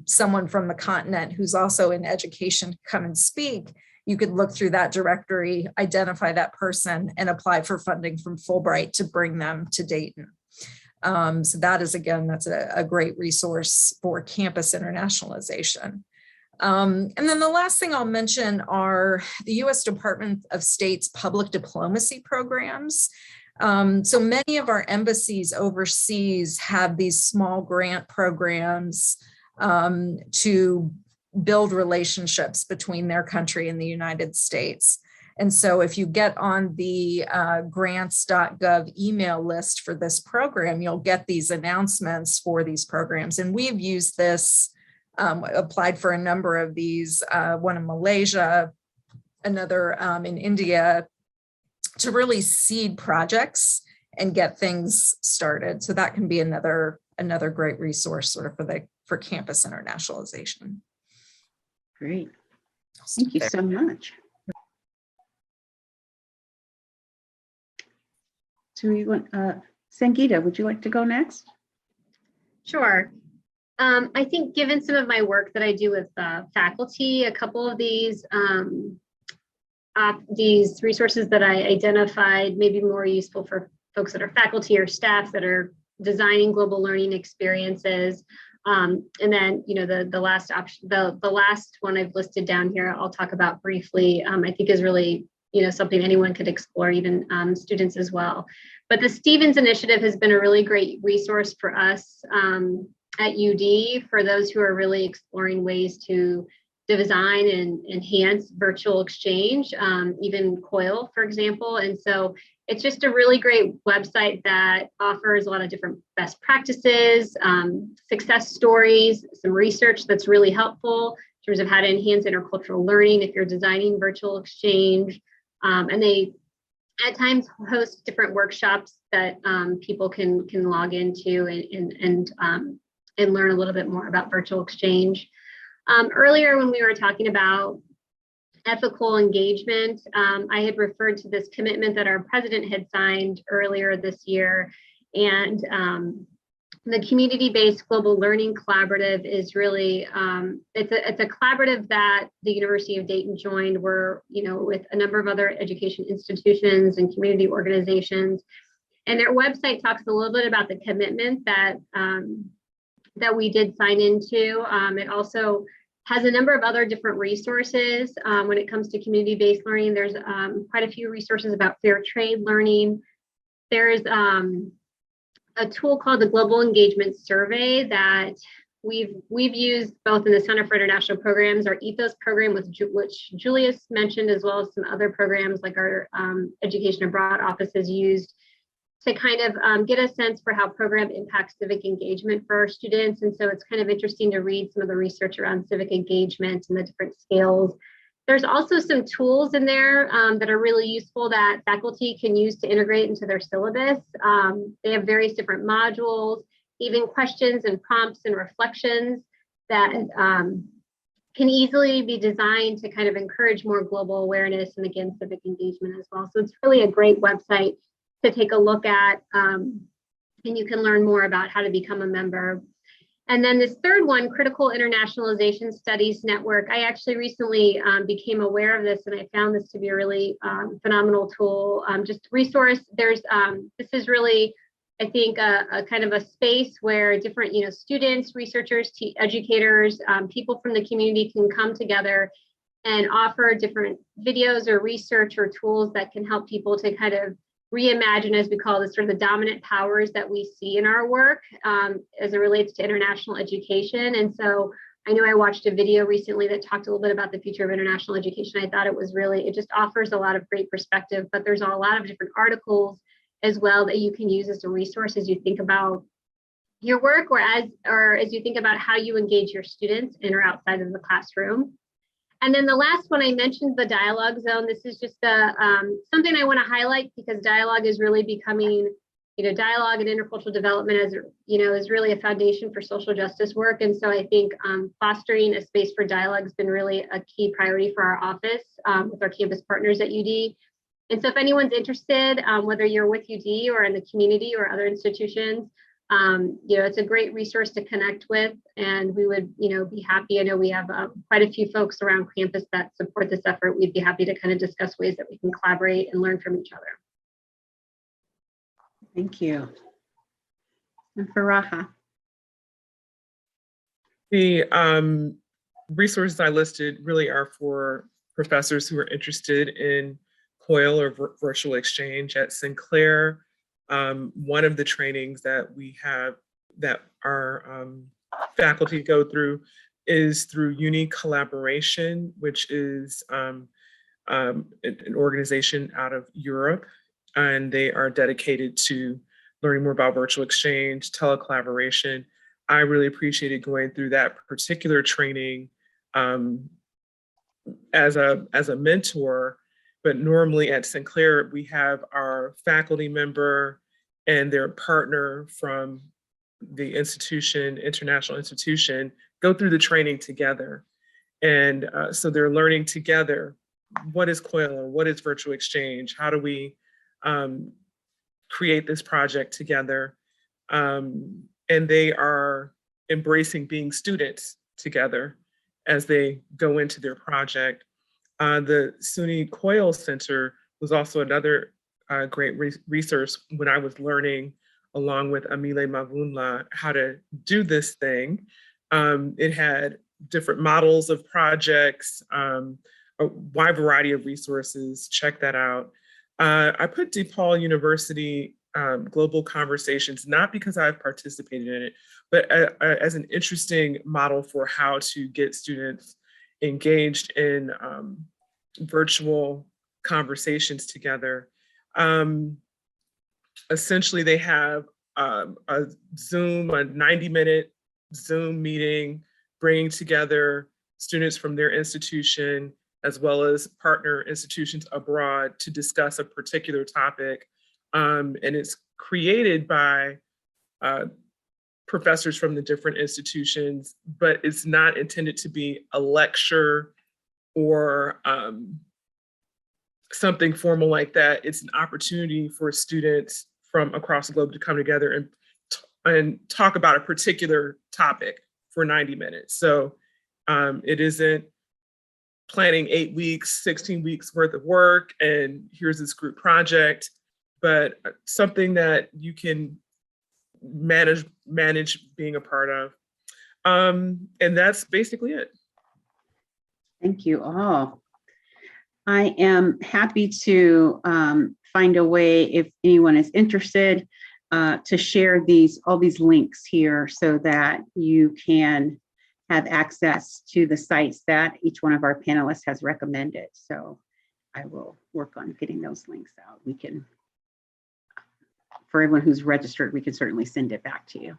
someone from the continent who's also in education to come and speak, you could look through that directory, identify that person, and apply for funding from Fulbright to bring them to Dayton. So that is, again, that's a great resource for campus internationalization. And then the last thing I'll mention are the U.S. Department of State's public diplomacy programs. So many of our embassies overseas have these small grant programs to build relationships between their country and the United States. And so if you get on the grants.gov email list for this program, you'll get these announcements for these programs. And we've used this, applied for a number of these, one in Malaysia, another in India, to really seed projects and get things started. So that can be another great resource sort of for campus internationalization. Great. Thank you so much. So we want, Sangeeta, would you like to go next? Sure. I think given some of my work that I do with faculty, a couple of these resources that I identified may be more useful for folks that are faculty or staff that are designing global learning experiences. And then, you know, the last option, the last one I've listed down here, I'll talk about briefly, I think is really, you know, something anyone could explore, even students as well. But the Stevens Initiative has been a really great resource for us at UD for those who are really exploring ways to design and enhance virtual exchange, even COIL, for example. And so it's just a really great website that offers a lot of different best practices, success stories, some research that's really helpful in terms of how to enhance intercultural learning if you're designing virtual exchange. And they at times host different workshops that people can log into and learn a little bit more about virtual exchange. Earlier when we were talking about ethical engagement, I had referred to this commitment that our president had signed earlier this year. And the community-based global learning collaborative is really, it's a collaborative that the University of Dayton joined with a number of other education institutions and community organizations. And their website talks a little bit about the commitment that we did sign into. It also has a number of other different resources when it comes to community-based learning. There's quite a few resources about fair trade learning, there's a tool called the Global Engagement Survey that we've used both in the Center for International Programs, our Ethos program, which Julius mentioned, as well as some other programs like our Education Abroad office has used to kind of get a sense for how program impacts civic engagement for our students. And so it's kind of interesting to read some of the research around civic engagement and the different scales. There's also some tools in there that are really useful that faculty can use to integrate into their syllabus. They have various different modules, even questions and prompts and reflections that can easily be designed to kind of encourage more global awareness and, again, civic engagement as well. So it's really a great website to take a look at, and you can learn more about how to become a member. And then this third one, Critical Internationalization Studies Network, I actually recently became aware of this, and I found this to be a really phenomenal tool, just resource. There's, this is really, I think, a kind of a space where different, students, researchers, educators, people from the community can come together and offer different videos or research or tools that can help people to kind of reimagine, as we call this, sort of the dominant powers that we see in our work as it relates to international education. And so I know I watched a video recently that talked a little bit about the future of international education. I thought it was really, it just offers a lot of great perspective, but there's a lot of different articles as well that you can use as a resource as you think about your work or as you think about how you engage your students in or outside of the classroom. And then the last one I mentioned, the dialogue zone. This is just something I want to highlight because dialogue is really becoming, dialogue and intercultural development as, is really a foundation for social justice work. And so I think fostering a space for dialogue has been really a key priority for our office with our campus partners at UD. And so if anyone's interested, whether you're with UD or in the community or other institutions, it's a great resource to connect with, and we would, be happy. I know we have quite a few folks around campus that support this effort. We'd be happy to kind of discuss ways that we can collaborate and learn from each other. Thank you. And Faraha. The resources I listed really are for professors who are interested in COIL or virtual exchange at Sinclair. One of the trainings that we have that our faculty go through is through Uni Collaboration, which is an organization out of Europe, and they are dedicated to learning more about virtual exchange, telecollaboration. I really appreciated going through that particular training as a mentor. But normally at Sinclair, we have our faculty member and their partner from the institution, international institution, go through the training together. And so they're learning together, what is COIL or what is virtual exchange? How do we create this project together? And they are embracing being students together as they go into their project. The SUNY COIL Center was also another great resource when I was learning, along with Amile Mavunla, how to do this thing. It had different models of projects, a wide variety of resources. Check that out. I put Depaul University Global Conversations, not because I've participated in it, but as an interesting model for how to get students engaged in virtual conversations together. Essentially, they have a 90-minute Zoom meeting, bringing together students from their institution as well as partner institutions abroad to discuss a particular topic. And it's created by professors from the different institutions, but it's not intended to be a lecture or something formal like that. It's an opportunity for students from across the globe to come together and talk about a particular topic for 90 minutes. So it isn't planning 8 weeks, 16 weeks worth of work, and here's this group project, but something that you can manage being a part of. And that's basically it. Thank you all. I am happy to find a way, if anyone is interested, to share all these links here so that you can have access to the sites that each one of our panelists has recommended. So I will work on getting those links out. We can, for everyone who's registered, we can certainly send it back to you.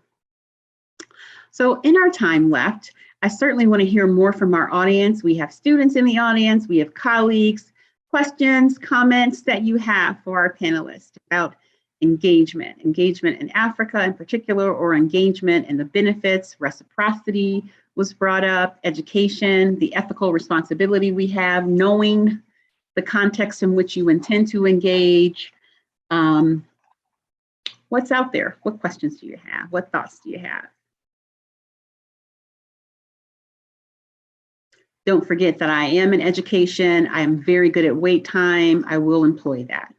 So in our time left, I certainly want to hear more from our audience. We have students in the audience, we have colleagues, questions, comments that you have for our panelists about engagement in Africa in particular, or engagement and the benefits. Reciprocity was brought up, education, the ethical responsibility we have, knowing the context in which you intend to engage. What's out there? What questions do you have? What thoughts do you have? Don't forget that I am in education. I am very good at wait time. I will employ that.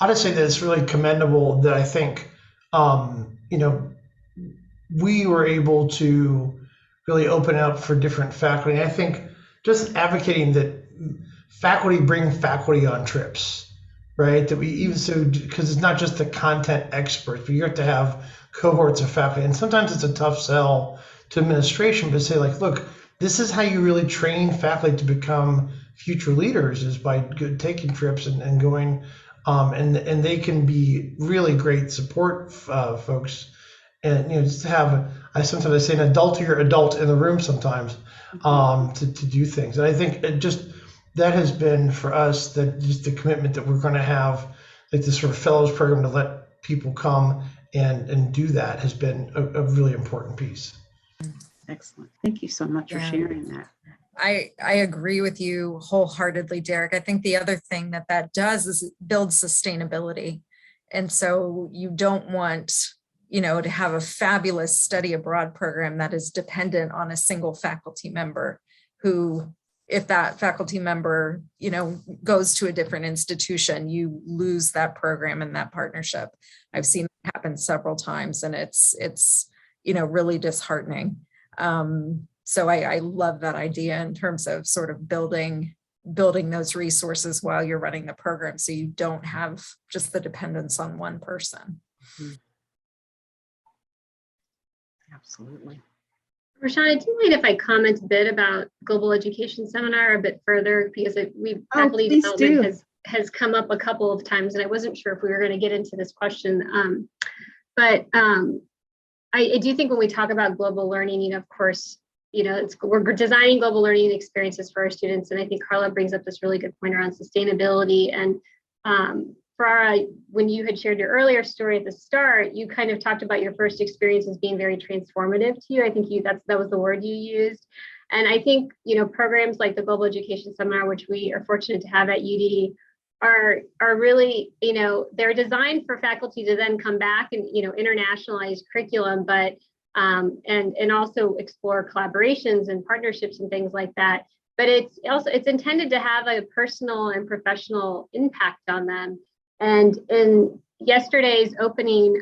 I'll just say that it's really commendable that I think, we were able to really open up for different faculty. And I think just advocating that faculty bring faculty on trips, right? That we even so, because it's not just the content experts, but you have to have cohorts of faculty. And sometimes it's a tough sell to administration, but say like, look, this is how you really train faculty to become future leaders, is by taking trips and going, and they can be really great support folks. And just to have, I sometimes say, an adultier adult in the room sometimes, to do things. And I think that has been for us, that just the commitment that we're going to have, like this sort of fellows program to let people come and do that, has been a really important piece. Excellent. Thank you so much for sharing that. I agree with you wholeheartedly, Derek. I think the other thing that does is it builds sustainability. And so you don't want, to have a fabulous study abroad program that is dependent on a single faculty member who, if that faculty member, goes to a different institution, you lose that program and that partnership. I've seen it happen several times, and it's really disheartening. So I love that idea in terms of sort of building those resources while you're running the program, so you don't have just the dependence on one person. Mm-hmm. Absolutely. Rashana, do you mind if I comment a bit about Global Education Seminar a bit further? Because faculty development has come up a couple of times, and I wasn't sure if we were going to get into this question. But I do think when we talk about global learning, of course, we're designing global learning experiences for our students. And I think Carla brings up this really good point around sustainability. And when you had shared your earlier story at the start, you kind of talked about your first experiences being very transformative to you. I think that was the word you used. And I think, programs like the Global Education Seminar, which we are fortunate to have at UD, are really, they're designed for faculty to then come back and, internationalize curriculum, but and also explore collaborations and partnerships and things like that. But it's intended to have a personal and professional impact on them. And in yesterday's opening,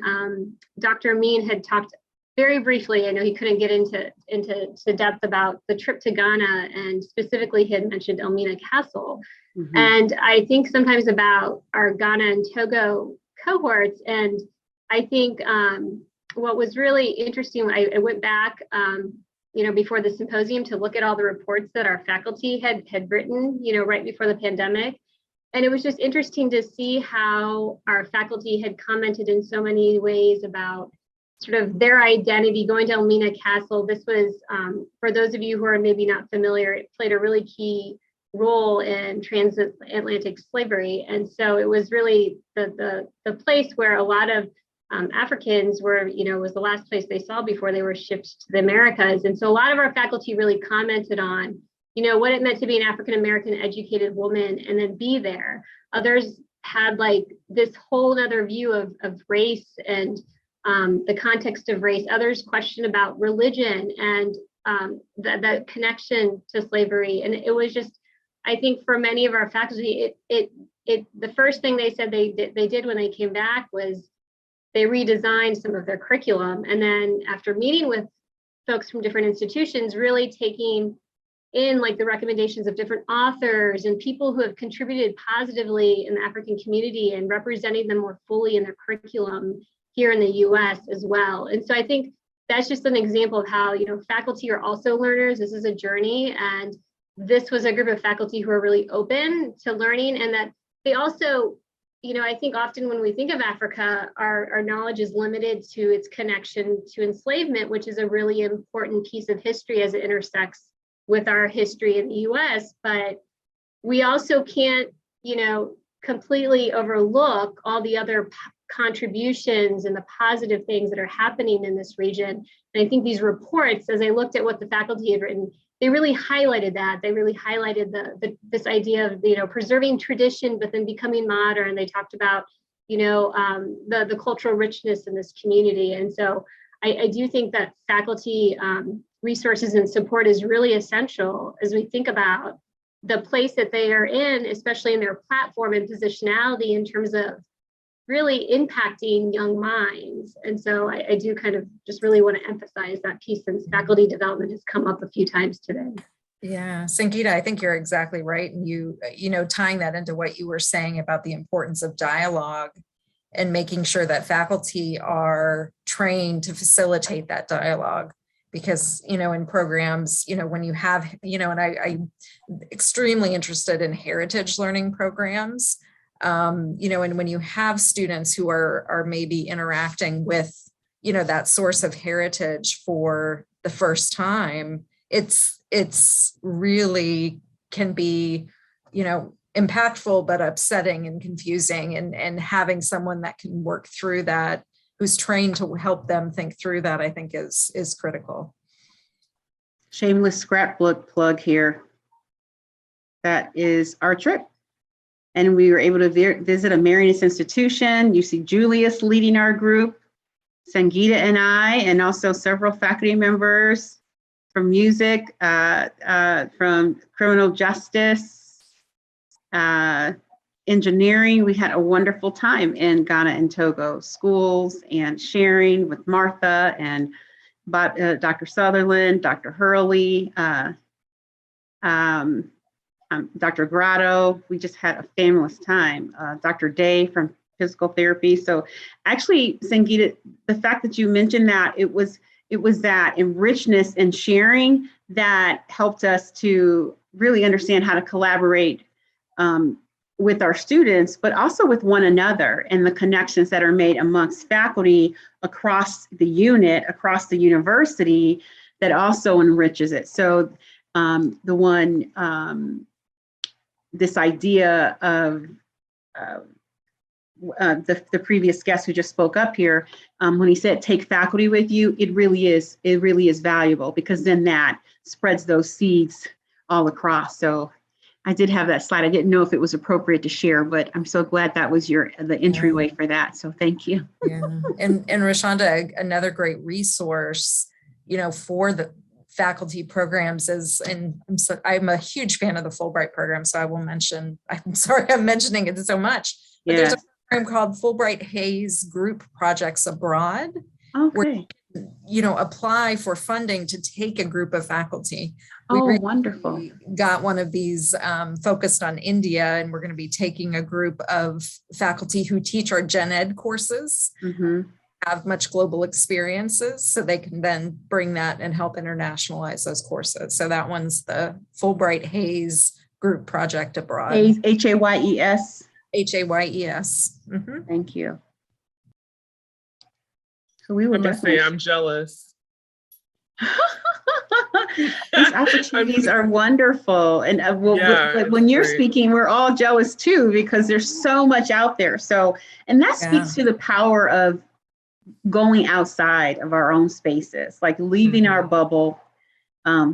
Dr. Amin had talked very briefly. I know he couldn't get into depth about the trip to Ghana, and specifically he had mentioned Elmina Castle. Mm-hmm. And I think sometimes about our Ghana and Togo cohorts. And I think what was really interesting, I went back, before the symposium to look at all the reports that our faculty had written, right before the pandemic. And it was just interesting to see how our faculty had commented in so many ways about sort of their identity going to Elmina Castle. This was, for those of you who are maybe not familiar, it played a really key role in transatlantic slavery. And so it was really the place where a lot of Africans were, was the last place they saw before they were shipped to the Americas. And so a lot of our faculty really commented on, what it meant to be an African-American educated woman and then be there. Others had like this whole other view of race and the context of race. Others questioned about religion. And that connection to slavery. And it was just, I think for many of our faculty, the first thing they said they did when they came back was they redesigned some of their curriculum. And then after meeting with folks from different institutions, really taking in like the recommendations of different authors and people who have contributed positively in the African community and representing them more fully in their curriculum here in the US as well. And so I think that's just an example of how, faculty are also learners. This is a journey, and this was a group of faculty who are really open to learning, and that they also, I think often when we think of Africa, our knowledge is limited to its connection to enslavement, which is a really important piece of history as it intersects with our history in the US. But we also can't, completely overlook all the other contributions and the positive things that are happening in this region. And I think these reports, as I looked at what the faculty had written, they really highlighted that. They really highlighted this idea of, preserving tradition, but then becoming modern. They talked about, the cultural richness in this community. And so I do think that faculty resources and support is really essential as we think about the place that they are in, especially in their platform and positionality in terms of really impacting young minds. And so I do kind of just really want to emphasize that piece, since faculty development has come up a few times today. Yeah, Sangeeta, I think you're exactly right. And tying that into what you were saying about the importance of dialogue and making sure that faculty are trained to facilitate that dialogue. Because, in programs, when you have, and I'm extremely interested in heritage learning programs, and when you have students who are maybe interacting with, that source of heritage for the first time, it's really can be, impactful, but upsetting and confusing, and having someone that can work through that, who's trained to help them think through that, I think is critical. Shameless scrapbook plug here. That is our trip. And we were able to visit a Marianist institution. You see Julius leading our group, Sangeeta and I, and also several faculty members from music, from criminal justice, engineering. We had a wonderful time in Ghana and Togo, schools and sharing with Martha and Dr. Sutherland, Dr. Hurley, Dr. Grotto. We just had a fabulous time. Dr. Day from physical therapy. So actually, Sangeeta, the fact that you mentioned that, it was that richness and sharing that helped us to really understand how to collaborate with our students, but also with one another, and the connections that are made amongst faculty across the unit, across the university, that also enriches it. So this idea of the previous guest who just spoke up here, when he said take faculty with you, it really is valuable, because then that spreads those seeds all across. So I did have that slide. I didn't know if it was appropriate to share, but I'm so glad that was the entryway for that. So thank you. Yeah, and Rashonda, another great resource, for the faculty programs is, and I'm a huge fan of the Fulbright program, so I will mention, I'm sorry I'm mentioning it so much, but there's a program called Fulbright Hayes Group Projects Abroad, where apply for funding to take a group of faculty. We wonderful. Got one of these focused on India, and we're going to be taking a group of faculty who teach our gen ed courses, have much global experiences, so they can then bring that and help internationalize those courses. So that one's the Fulbright Hayes Group Project Abroad. Hayes. Hayes. Thank you. So we will I must say, I'm jealous. These opportunities are wonderful. And when you're speaking, we're all jealous too, because there's so much out there. So, and that speaks to the power of going outside of our own spaces, like leaving our bubble,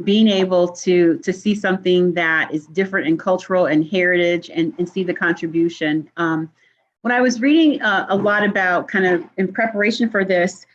being able to see something that is different in cultural and heritage, and see the contribution. When I was reading a lot about, kind of in preparation for this,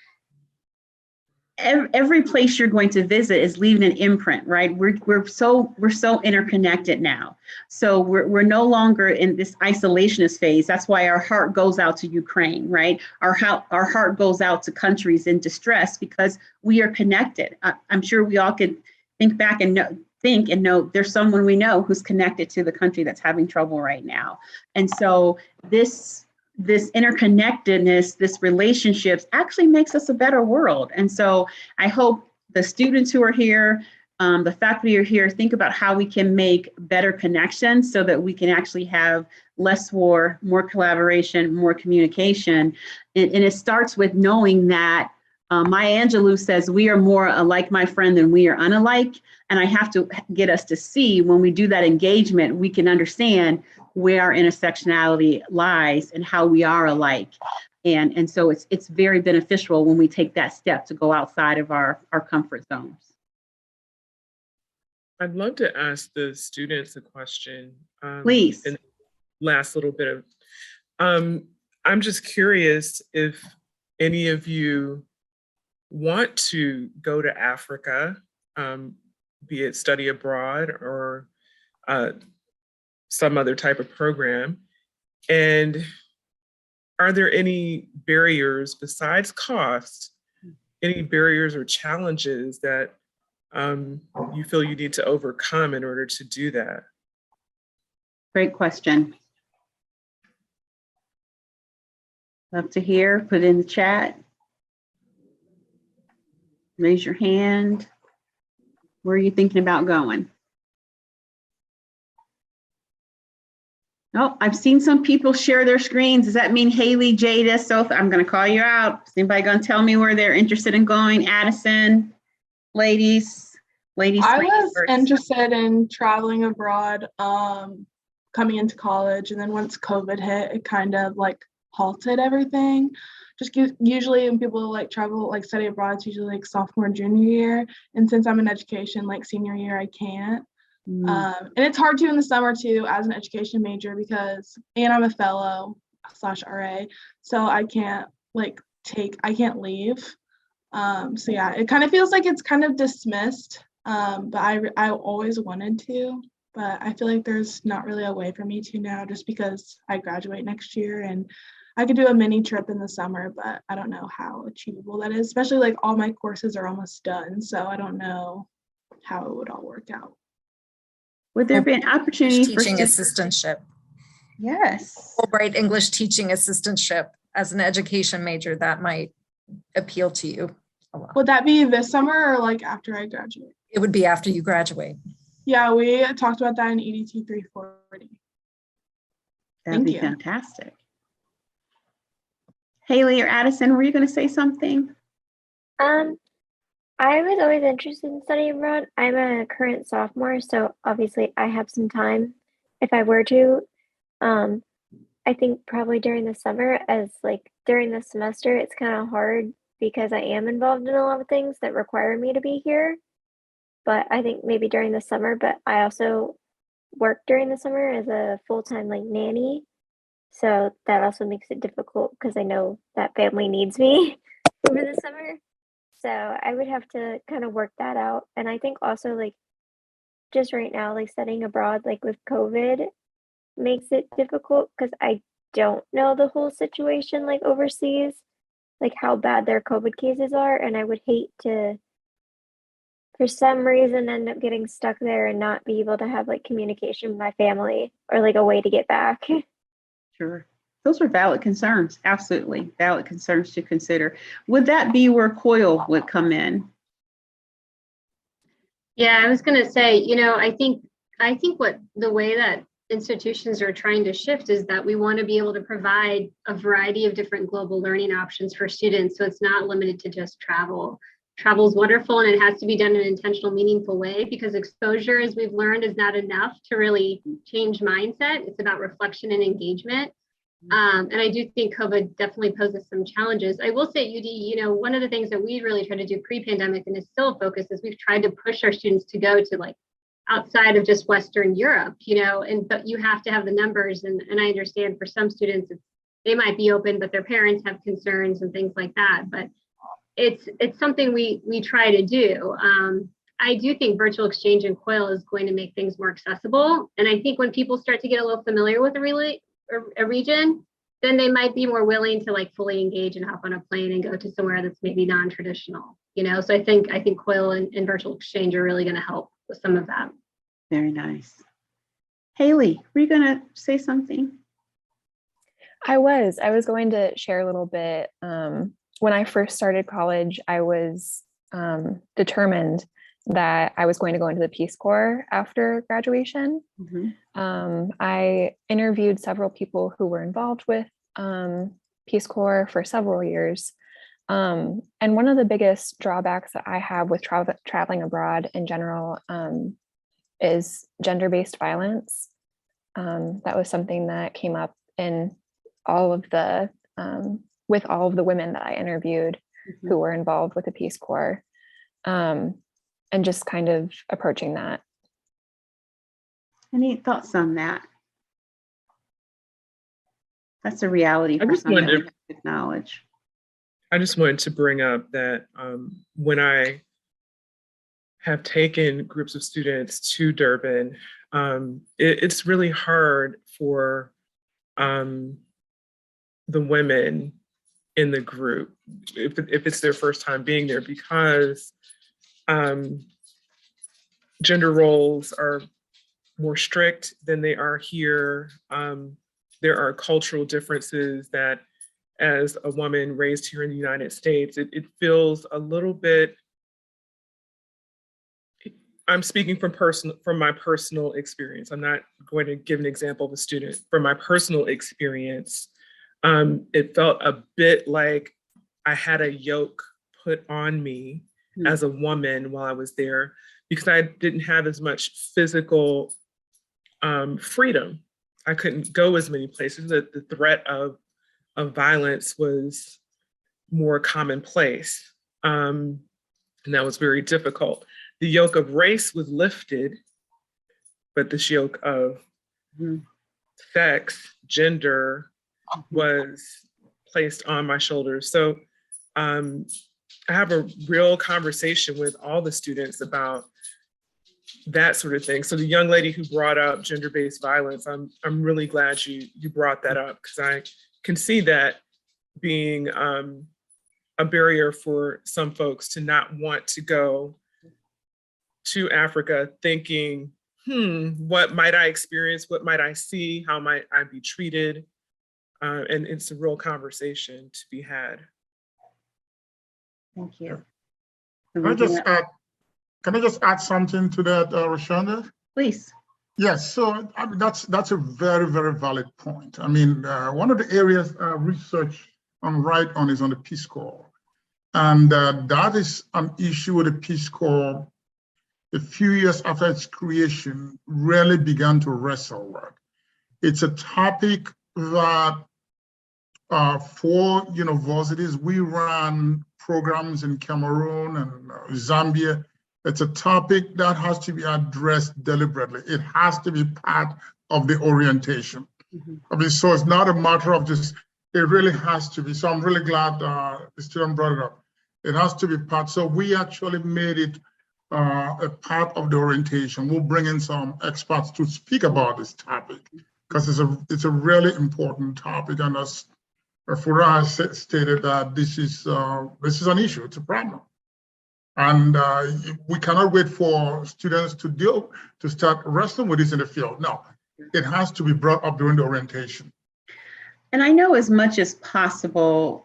every place you're going to visit is leaving an imprint, right? We're so interconnected now. So we're no longer in this isolationist phase. That's why our heart goes out to Ukraine, right? Our heart goes out to countries in distress because we are connected. I'm sure we all could think back and know there's someone we know who's connected to the country that's having trouble right now. And so this interconnectedness, this relationships actually makes us a better world. And so I hope the students who are here, the faculty who are here, think about how we can make better connections so that we can actually have less war, more collaboration, more communication. And it starts with knowing that Maya Angelou says, we are more alike, my friend, than we are unalike. And I have to get us to see when we do that engagement, we can understand where our intersectionality lies and how we are alike. And so it's very beneficial when we take that step to go outside of our comfort zones. I'd love to ask the students a question. Please. In the last little bit of, I'm just curious if any of you want to go to Africa, be it study abroad or some other type of program. And are there any barriers besides cost, any barriers or challenges that you feel you need to overcome in order to do that? Great question. Love to hear, put in the chat. Raise your hand. Where are you thinking about going? Oh, I've seen some people share their screens. Does that mean Haley, Jada, Sophie? I'm going to call you out. Is anybody going to tell me where they're interested in going? Addison, ladies. I was first. interested in traveling abroad, coming into college, and then once COVID hit, it kind of like halted everything. Just usually when people like travel, like study abroad, it's usually like sophomore, junior year. And since I'm in education, like senior year, I can't. And it's hard to in the summer too, as an education major, and I'm a fellow / RA, so I can't leave. So yeah, it kind of feels like it's kind of dismissed. But I always wanted to, but I feel like there's not really a way for me to now, just because I graduate next year, and I could do a mini trip in the summer, but I don't know how achievable that is, especially like all my courses are almost done. So I don't know how it would all work out. Would there be an opportunity for teaching assistantship? Yes. Fulbright English teaching assistantship as an education major, that might appeal to you a lot. Would that be this summer or like after I graduate? It would be after you graduate. Yeah, we talked about that in EDT 340. That'd be fantastic. Haley or Addison, were you going to say something? I was always interested in studying abroad. I'm a current sophomore, so obviously I have some time if I were to. I think probably during the summer, as like during the semester, it's kind of hard because I am involved in a lot of things that require me to be here. But I think maybe during the summer, but I also work during the summer as a full-time like nanny. So that also makes it difficult because I know that family needs me over the summer. So I would have to kind of work that out. And I think also like just right now, like studying abroad, like with COVID makes it difficult because I don't know the whole situation like overseas, like how bad their COVID cases are. And I would hate to, for some reason, end up getting stuck there and not be able to have like communication with my family or like a way to get back. Sure. Those are valid concerns. Absolutely valid concerns to consider. Would that be where COIL would come in? Yeah, I was going to say, I think what the way that institutions are trying to shift is that we want to be able to provide a variety of different global learning options for students. So it's not limited to just travel. Travel is wonderful, and it has to be done in an intentional, meaningful way, because exposure, as we've learned, is not enough to really change mindset. It's about reflection and engagement. And I do think COVID definitely poses some challenges. I will say at UD, one of the things that we really tried to do pre-pandemic and is still a focus is we've tried to push our students to go to like outside of just Western Europe, but you have to have the numbers. And I understand for some students, they might be open, but their parents have concerns and things like that. But it's something we try to do. I do think virtual exchange in COIL is going to make things more accessible. And I think when people start to get a little familiar with a region, then they might be more willing to like fully engage and hop on a plane and go to somewhere that's maybe non-traditional, you know? So I think COIL and virtual exchange are really going to help with some of that. Very nice. Haley, were you going to say something? I was going to share a little bit. When I first started college, I was determined that I was going to go into the Peace Corps after graduation. I interviewed several people who were involved with Peace Corps for several years. And one of the biggest drawbacks that I have with traveling abroad in general is gender-based violence. That was something that came up in all of the with all of the women that I interviewed who were involved with the Peace Corps, and just kind of approaching that. Any thoughts on that? That's a reality for some that we have to acknowledge. I just wanted to bring up that when I have taken groups of students to Durban, it's really hard for the women in the group, if it's their first time being there, because gender roles are more strict than they are here. There are cultural differences that, as a woman raised here in the United States, it feels a little bit, I'm speaking from my personal experience. I'm not going to give an example of a student. From my personal experience, it felt a bit like I had a yoke put on me as a woman while I was there, because I didn't have as much physical freedom. I couldn't go as many places. The threat of violence was more commonplace. And that was very difficult. The yoke of race was lifted, but this yoke of sex, gender was placed on my shoulders. So I have a real conversation with all the students about that sort of thing. So the young lady who brought up gender-based violence, I'm really glad you brought that up, because I can see that being a barrier for some folks to not want to go to Africa thinking, what might I experience? What might I see? How might I be treated? And it's a real conversation to be had. Thank you. Can I just add something to that, Rashonda? Please. Yes, so I mean, that's a very, very valid point. I mean, one of the areas research I'm right on is on the Peace Corps. And that is an issue with the Peace Corps a few years after its creation really began to wrestle with. It's a topic that for universities, we ran programs in Cameroon and Zambia. It's a topic that has to be addressed deliberately. It has to be part of the orientation. I mean, so it's not a matter of just, it really has to be. So I'm really glad the student brought it up. It has to be part. So we actually made it a part of the orientation. We'll bring in some experts to speak about this topic, because it's a really important topic. And as Furaha stated, that this is an issue. It's a problem. And we cannot wait for students to start wrestling with this in the field. No, it has to be brought up during the orientation. And I know as much as possible,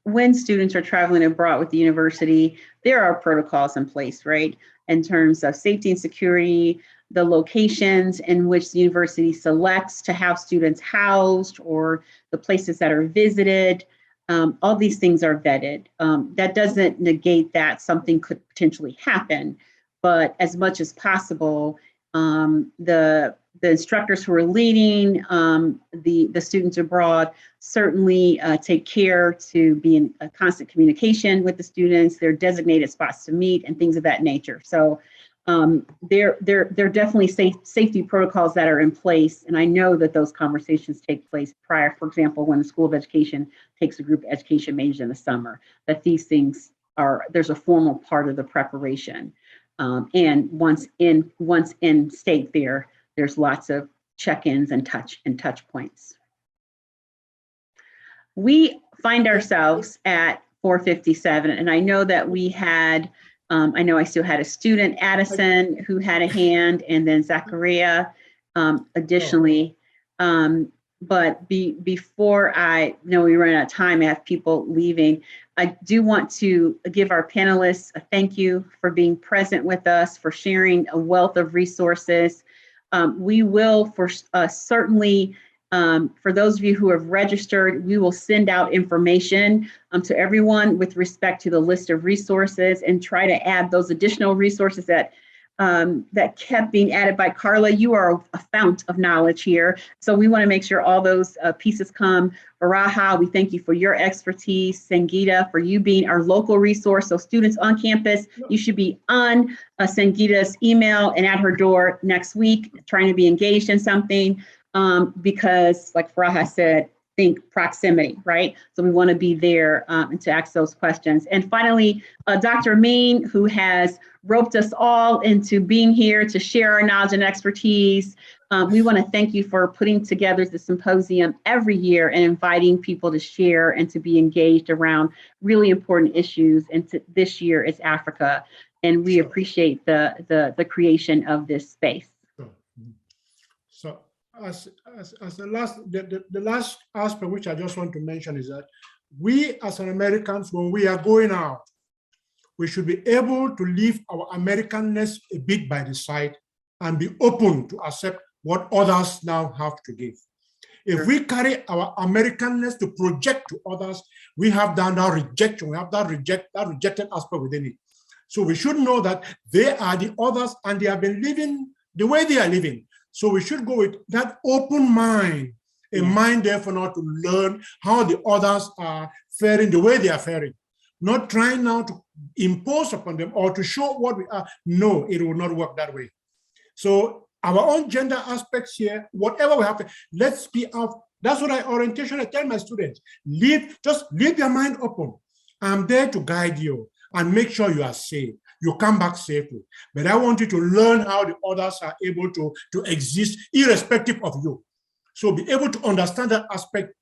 when students are traveling abroad with the university, there are protocols in place, right? In terms of safety and security, the locations in which the university selects to have students housed, or the places that are visited. All these things are vetted. That doesn't negate that something could potentially happen, but as much as possible, the instructors who are leading the students abroad certainly take care to be in a constant communication with the students, their designated spots to meet, and things of that nature. So there are definitely safety protocols that are in place, and I know that those conversations take place prior. For example, when the School of Education takes a group of education majors in the summer, that these things there's a formal part of the preparation. And once in state there's lots of check-ins and touch points. We find ourselves at 4:57, and I know that we had, I know I still had a student, Addison, who had a hand, and then Zachariah additionally. But before I know we run out of time, I have people leaving. I do want to give our panelists a thank you for being present with us, for sharing a wealth of resources. We will certainly, for those of you who have registered, we will send out information to everyone with respect to the list of resources and try to add those additional resources that kept being added by Carla. You are a fount of knowledge here. So we want to make sure all those pieces come. Baraha, we thank you for your expertise. Sangeeta, for you being our local resource. So students on campus, you should be on Sangeeta's email and at her door next week, trying to be engaged in something because like Faraha said, think proximity, right? So we want to be there and to ask those questions. And finally, Dr. Amin, who has roped us all into being here to share our knowledge and expertise. We want to thank you for putting together the symposium every year and inviting people to share and to be engaged around really important issues. And this year is Africa. And we appreciate the creation of this space. So as the last aspect which I just want to mention is that we as Americans, when we are going out, we should be able to leave our Americanness a bit by the side and be open to accept what others now have to give. If we carry our Americanness to project to others, we have done that rejection, we have that rejected aspect within it. So we should know that they are the others and they have been living the way they are living. So we should go with that open mind, a mind therefore not to learn how the others are faring the way they are faring. Not trying now to impose upon them or to show what we are. No, it will not work that way. So our own gender aspects here, whatever we have to, let's be out. That's what I tell my students. Just leave your mind open. I'm there to guide you and make sure you are safe. You come back safely. But I want you to learn how the others are able to exist irrespective of you. So be able to understand that aspect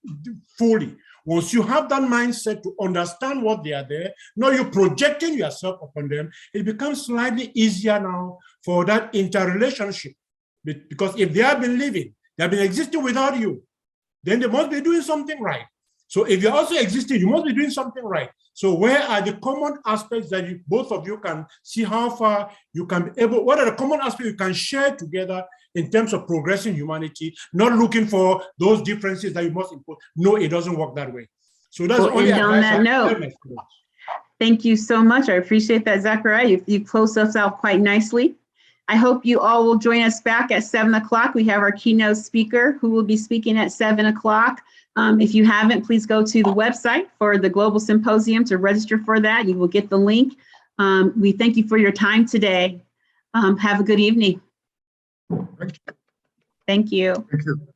fully. Once you have that mindset to understand what they are there, now you're projecting yourself upon them, it becomes slightly easier now for that interrelationship. Because if they have been living, they have been existing without you, then they must be doing something right. So if you're also existing, you must be doing something right. So where are the common aspects that both of you can see how far you can be able, what are the common aspects you can share together in terms of progressing humanity, not looking for those differences that you must impose. No, it doesn't work that way. So that's the only on that note, thank you so much. I appreciate that, Zachariah. You closed us out quite nicely. I hope you all will join us back at 7 o'clock. We have our keynote speaker who will be speaking at 7 o'clock. If you haven't, please go to the website for the Global Symposium to register for that. You will get the link. We thank you for your time today. Have a good evening. Thank you. Thank you. Thank you.